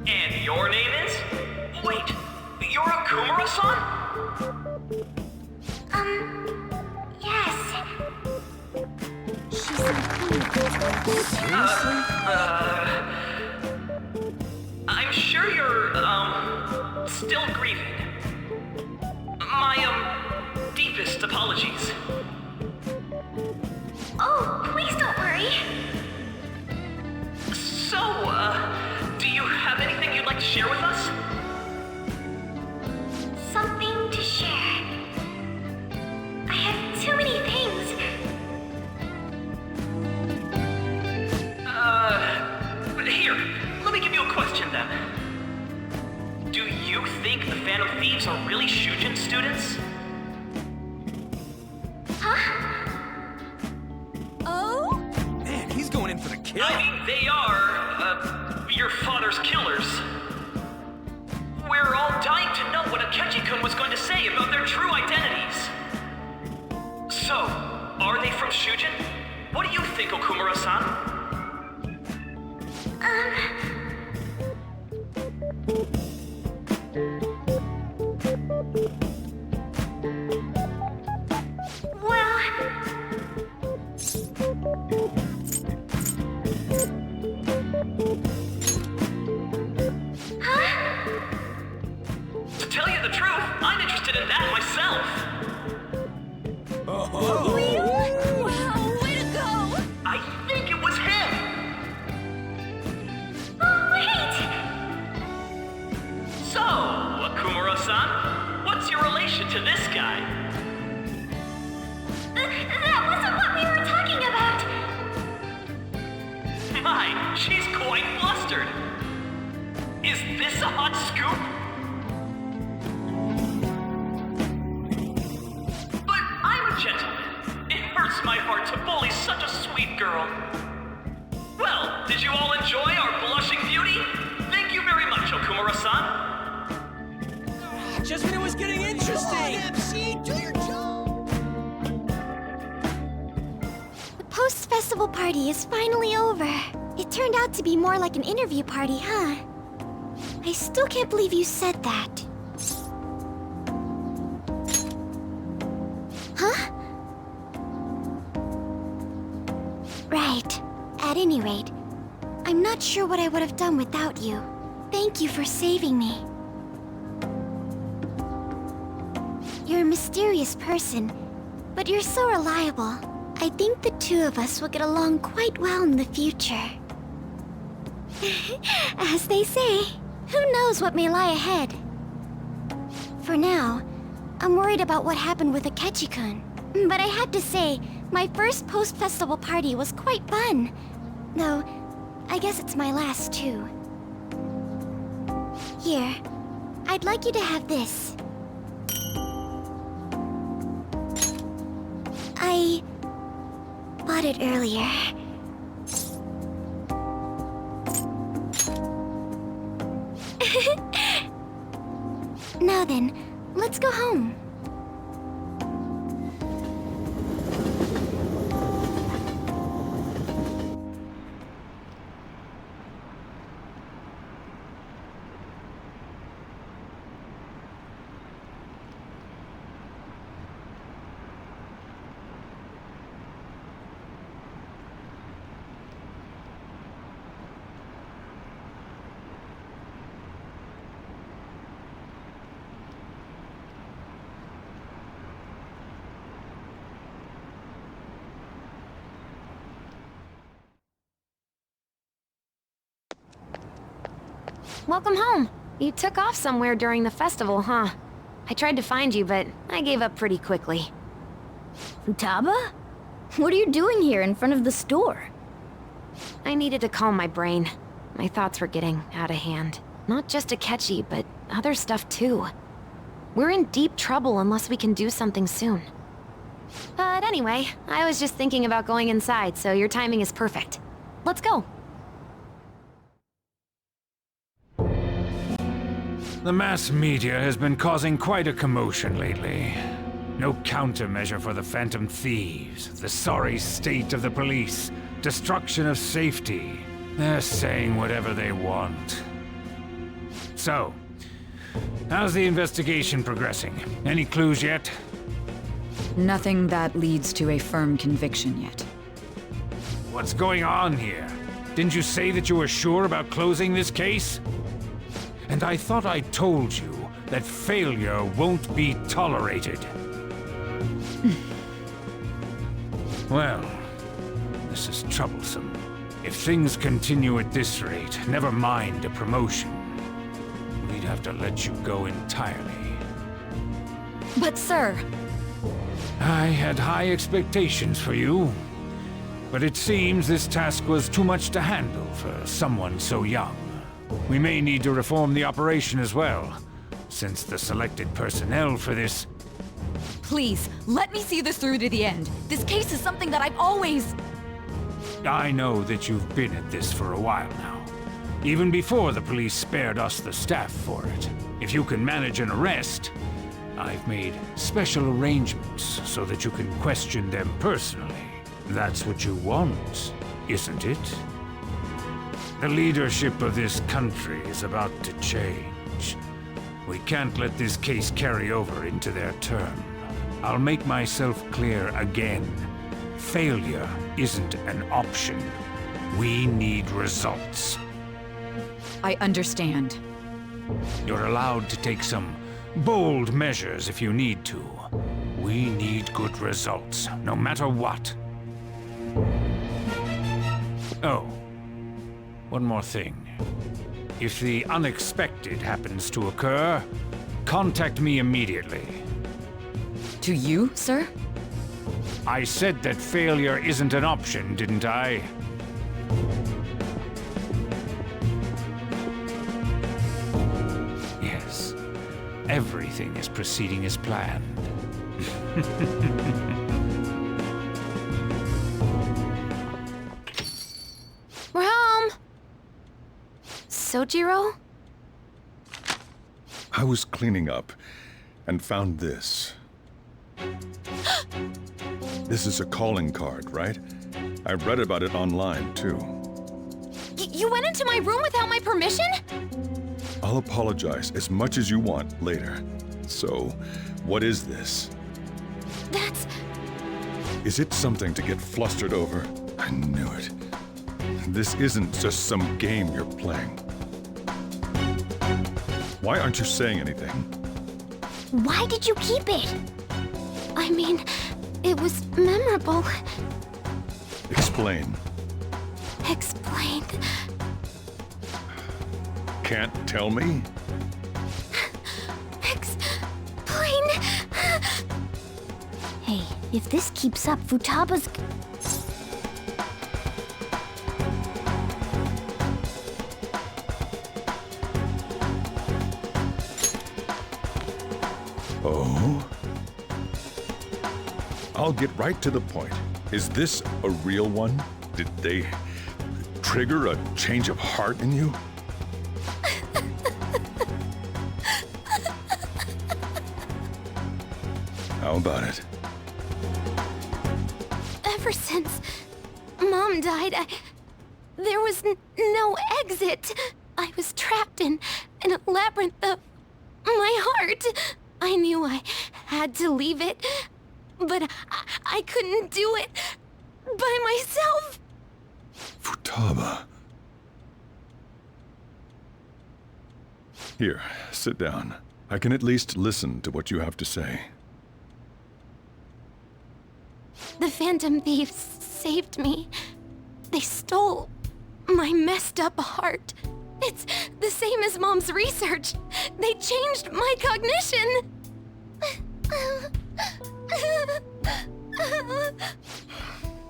And your name is? Wait, you're Okumura-san? Yes. She's so I'm sure you're, still grieving. My, deepest apologies. Oh, please don't worry. So, do you have anything you'd like to share with us? Something to share. I have too many things. Here, let me give you a question then. Do you think the Phantom Thieves are really Shujin students? Huh? Oh? Man, he's going in for the kill. I mean, they are, your father's killers. We're all dying to know what Akechi-kun was going to say about their true identities. So, are they from Shujin? What do you think, Okumura-san? Well... Huh? To tell you the truth, I'm interested in that myself. Wow, way to go! I think it was him. Oh, wait! So, Okumura-san, what's your relation to this guy? That wasn't what we were talking about. My, she's quite flustered. Is this a hot scoop? But I'm a gentleman. It hurts my heart to bully such a sweet girl. Well, did you all enjoy our blushing beauty? Thank you very much, Okumura-san. Just when it was getting interesting. MC, do your job! The post-festival party is finally over. It turned out to be more like an interview party, huh? I still can't believe you said that. Huh? Right. At any rate, I'm not sure what I would have done without you. Thank you for saving me. You're a mysterious person, but you're so reliable. I think the two of us will get along quite well in the future. As they say, who knows what may lie ahead? For now, I'm worried about what happened with Akechi-kun. But I have to say, my first post-festival party was quite fun. Though, I guess it's my last too. Here, I'd like you to have this. I bought it earlier. Now then, let's go home. Welcome home. You took off somewhere during the festival, huh? I tried to find you, but I gave up pretty quickly. Futaba? What are you doing here in front of the store? I needed to calm my brain. My thoughts were getting out of hand. Not just Akechi, but other stuff too. We're in deep trouble unless we can do something soon. But anyway, I was just thinking about going inside, so your timing is perfect. Let's go. The mass media has been causing quite a commotion lately. No countermeasure for the Phantom Thieves, the sorry state of the police, destruction of safety. They're saying whatever they want. So, how's the investigation progressing? Any clues yet? Nothing that leads to a firm conviction yet. What's going on here? Didn't you say that you were sure about closing this case? And I thought I told you that failure won't be tolerated. Well, this is troublesome. If things continue at this rate, never mind a promotion. We'd have to let you go entirely. But sir... I had high expectations for you. But it seems this task was too much to handle for someone so young. We may need to reform the operation as well, since the selected personnel for this... Please, let me see this through to the end. This case is something that I've always... I know that you've been at this for a while now. Even before the police spared us the staff for it. If you can manage an arrest, I've made special arrangements so that you can question them personally. That's what you want, isn't it? The leadership of this country is about to change. We can't let this case carry over into their term. I'll make myself clear again. Failure isn't an option. We need results. I understand. You're allowed to take some bold measures if you need to. We need good results, no matter what. Oh, one more thing. If the unexpected happens to occur, contact me immediately. To you, sir? I said that failure isn't an option, didn't I? Yes. Everything is proceeding as planned. We're home! Sojiro? I was cleaning up and found this. This is a calling card, right? I read about it online, too. You went into my room without my permission? I'll apologize as much as you want later. So, what is this? That's... Is it something to get flustered over? I knew it. This isn't just some game you're playing. Why aren't you saying anything? Why did you keep it? I mean, it was memorable. Explain. Explain. Can't tell me? Explain. Hey, if this keeps up, Futaba's... Oh? I'll get right to the point. Is this a real one? Did they trigger a change of heart in you? How about it? Ever since Mom died, there was no exit. I was trapped in a labyrinth of my heart. I knew I had to leave it, but I couldn't do it by myself. Futaba. Here, sit down. I can at least listen to what you have to say. The Phantom Thieves saved me. They stole my messed up heart It's the same as Mom's research. They changed my cognition.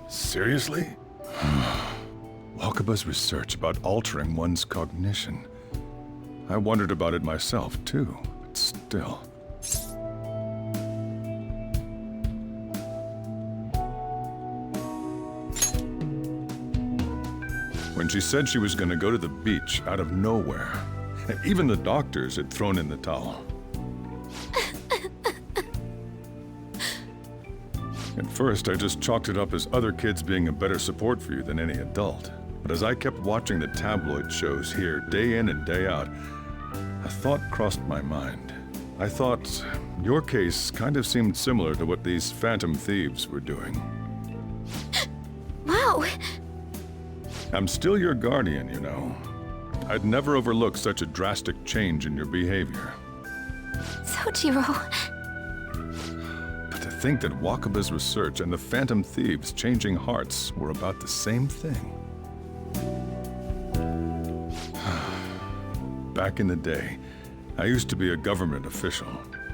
Seriously? Wakaba's research about altering one's cognition. I wondered about it myself, too, but still. When she said she was going to go to the beach out of nowhere, even the doctors had thrown in the towel. At first, I just chalked it up as other kids being a better support for you than any adult. But as I kept watching the tabloid shows here, day in and day out, a thought crossed my mind. I thought your case kind of seemed similar to what these phantom thieves were doing. Wow. I'm still your guardian, you know. I'd never overlook such a drastic change in your behavior. Sojiro. But to think that Wakaba's research and the phantom thieves changing hearts were about the same thing. Back in the day, I used to be a government official.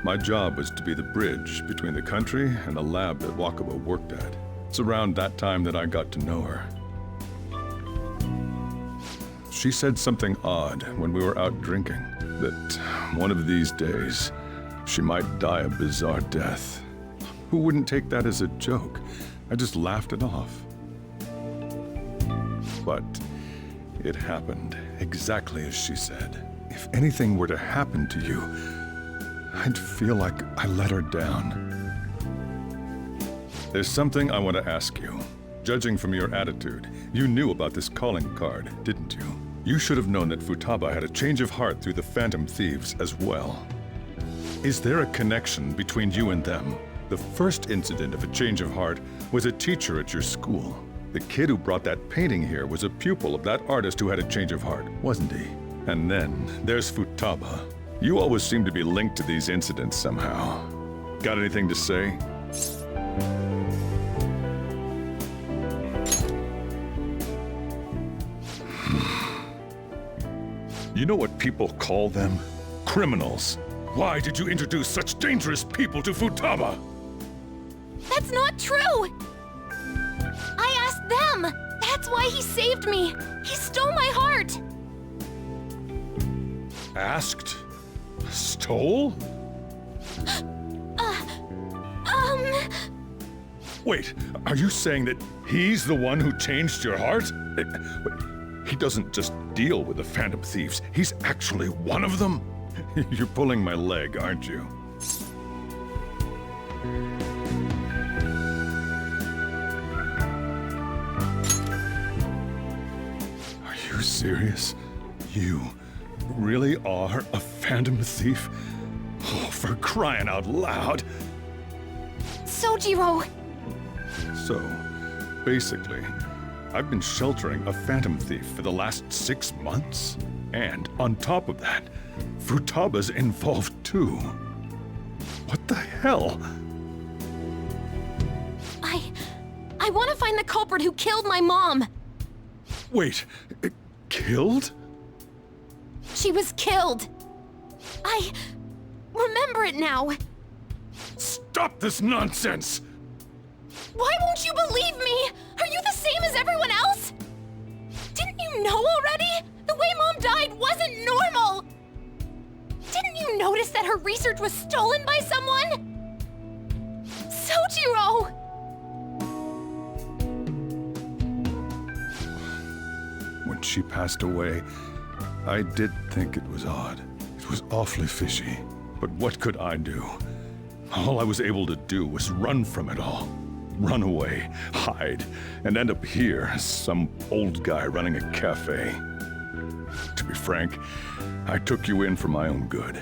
My job was to be the bridge between the country and the lab that Wakaba worked at. It's around that time that I got to know her. She said something odd when we were out drinking, that one of these days, she might die a bizarre death. Who wouldn't take that as a joke? I just laughed it off. But it happened exactly as she said. If anything were to happen to you, I'd feel like I let her down. There's something I want to ask you. Judging from your attitude, you knew about this calling card, didn't you? You should have known that Futaba had a change of heart through the Phantom Thieves as well. Is there a connection between you and them? The first incident of a change of heart was a teacher at your school. The kid who brought that painting here was a pupil of that artist who had a change of heart, wasn't he? And then there's Futaba. You always seem to be linked to these incidents somehow. Got anything to say? You know what people call them? Criminals. Why did you introduce such dangerous people to Futaba? That's not true! I asked them! That's why he saved me! He stole my heart! Asked? Stole? Wait, are you saying that he's the one who changed your heart? He doesn't just deal with the Phantom Thieves, he's actually one of them? You're pulling my leg, aren't you? Are you serious? You really are a Phantom Thief? Oh, for crying out loud! Sojiro! So, basically, I've been sheltering a Phantom Thief for the last 6 months. And on top of that, Futaba's involved too. What the hell? I want to find the culprit who killed my mom! Wait, killed? She was killed! I remember it now! Stop this nonsense! Why won't you believe me? Are you the same as everyone else? Didn't you know already? The way Mom died wasn't normal! Didn't you notice that her research was stolen by someone? Sojiro! When she passed away, I did think it was odd. It was awfully fishy. But what could I do? All I was able to do was run from it all. Run away, hide, and end up here as some old guy running a cafe. To be frank, I took you in for my own good.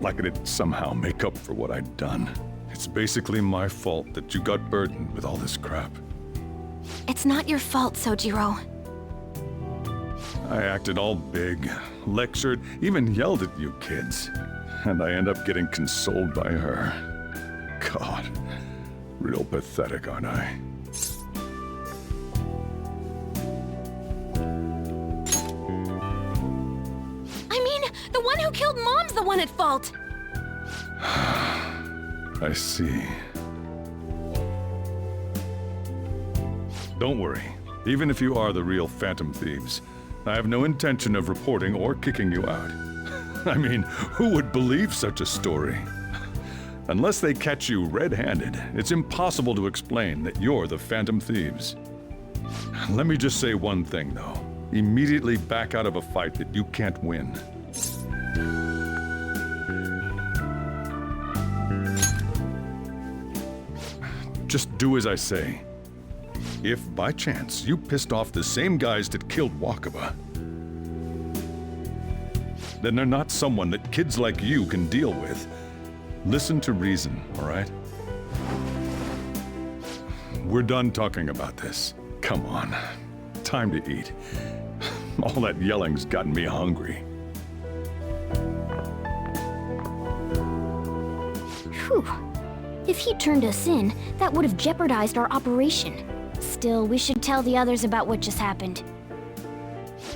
Like it'd somehow make up for what I'd done. It's basically my fault that you got burdened with all this crap. It's not your fault, Sojiro. I acted all big, lectured, even yelled at you kids. And I end up getting consoled by her. God, real pathetic, aren't I? Mom's the one at fault! I see. Don't worry. Even if you are the real Phantom Thieves, I have no intention of reporting or kicking you out. I mean, who would believe such a story? Unless they catch you red-handed, it's impossible to explain that you're the Phantom Thieves. Let me just say one thing, though. Immediately back out of a fight that you can't win. Just do as I say. If, by chance, you pissed off the same guys that killed Wakaba, then they're not someone that kids like you can deal with. Listen to reason, all right? We're done talking about this. Come on. Time to eat. All that yelling's gotten me hungry. Whew. If he turned us in, that would have jeopardized our operation. Still, we should tell the others about what just happened.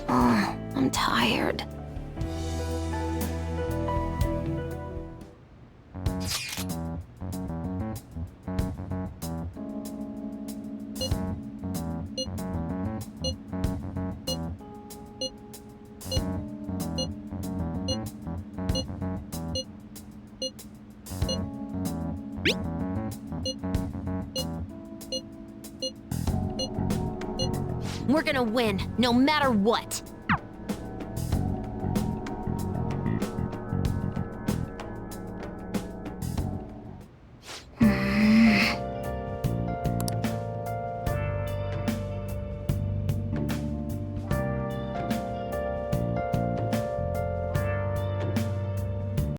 Oh, I'm tired. We're gonna win, no matter what.